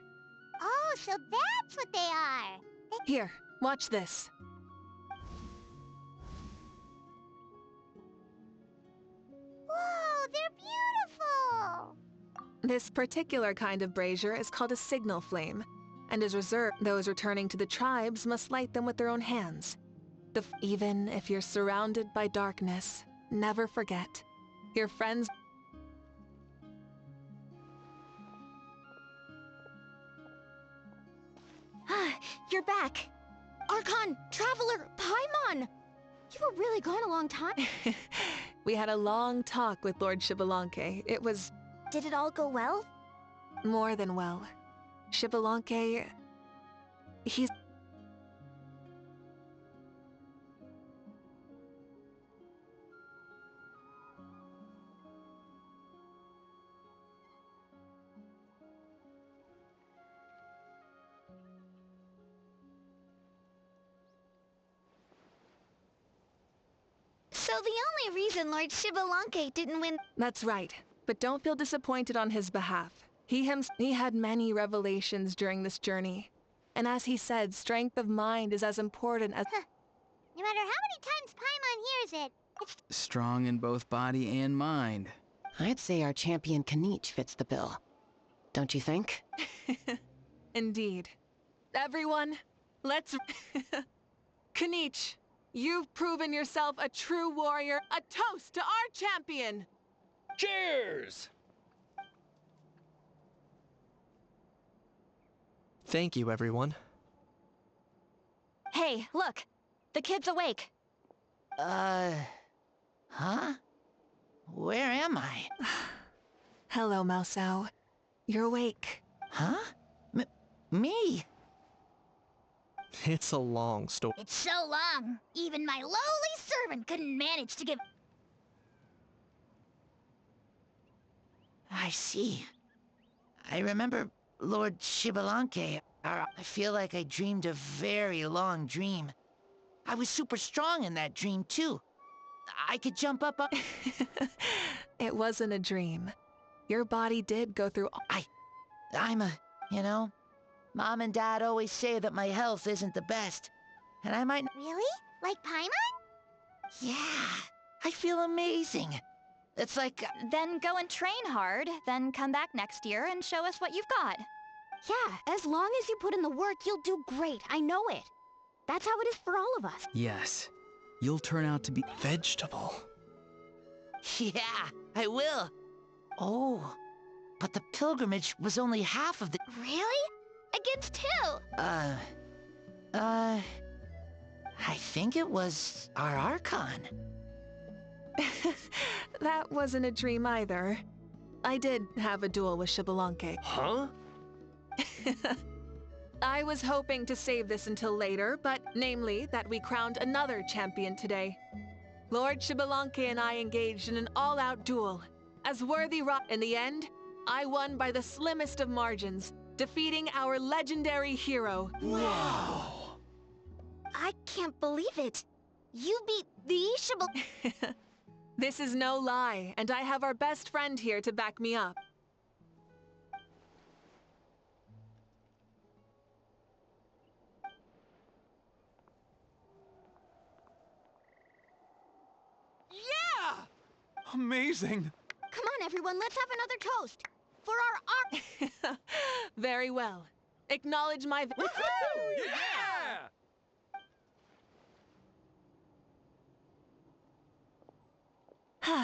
Oh, so that's what they are. Here, watch this. Whoa, they're beautiful! This particular kind of brazier is called a signal flame, and is reserved. Those returning to the tribes must light them with their own hands. Even if you're surrounded by darkness, never forget, your friends... You're back! Archon, Traveler, Paimon! You were really gone a long time. We had a long talk with Lord Xbalanque. It was... Did it all go well? More than well. Xbalanque... He's... So the only reason Lord Xbalanque didn't win... That's right, but don't feel disappointed on his behalf. He had many revelations during this journey. And as he said, strength of mind is as important as... No matter how many times Paimon hears it, it's... Strong in both body and mind. I'd say our champion Kinich fits the bill. Don't you think? Indeed. Everyone, let's... Kinich, you've proven yourself a true warrior. A toast to our champion! Cheers! Thank you, everyone. Hey, look! The kid's awake! Huh? Where am I? Hello, Mausau. You're awake. Huh? Me? It's a long story. It's so long, even my lowly servant couldn't manage to give... I see. I remember Lord Xbalanque. I feel like I dreamed a very long dream. I was super strong in that dream, too. I could jump up... It wasn't a dream. Your body did go through... I'm a... You know, Mom and Dad always say that my health isn't the best. And I might... Really? Like Paimon? Yeah, I feel amazing. It's like... Then go and train hard, then come back next year and show us what you've got. Yeah, as long as you put in the work, you'll do great. I know it. That's how it is for all of us. Yes. You'll turn out to be... Vegetable. Yeah, I will. Oh, but the pilgrimage was only half of the... Really? Against who? I think it was our Archon. That wasn't a dream either. I did have a duel with Xbalanque. Huh? I was hoping to save this until later, but namely that we crowned another champion today. Lord Xbalanque and I engaged in an all-out duel. As worthy in the end, I won by the slimmest of margins, defeating our legendary hero. Wow! I can't believe it. You beat the Xbalanque. This is no lie, and I have our best friend here to back me up. Yeah! Amazing! Come on, everyone, let's have another toast. For our Very well. Acknowledge my... Woohoo! Yeah! It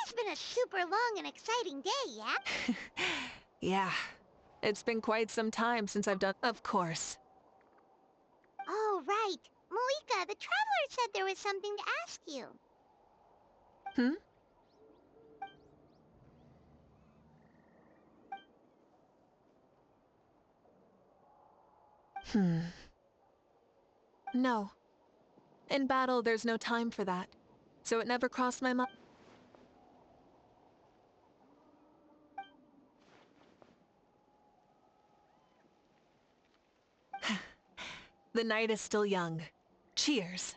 has been a super long and exciting day, yeah? Yeah. It's been quite some time since I've done... Of course. Oh, right. Mavuika, the Traveler said there was something to ask you. No. In battle, there's no time for that. So it never crossed my mind. The night is still young. Cheers.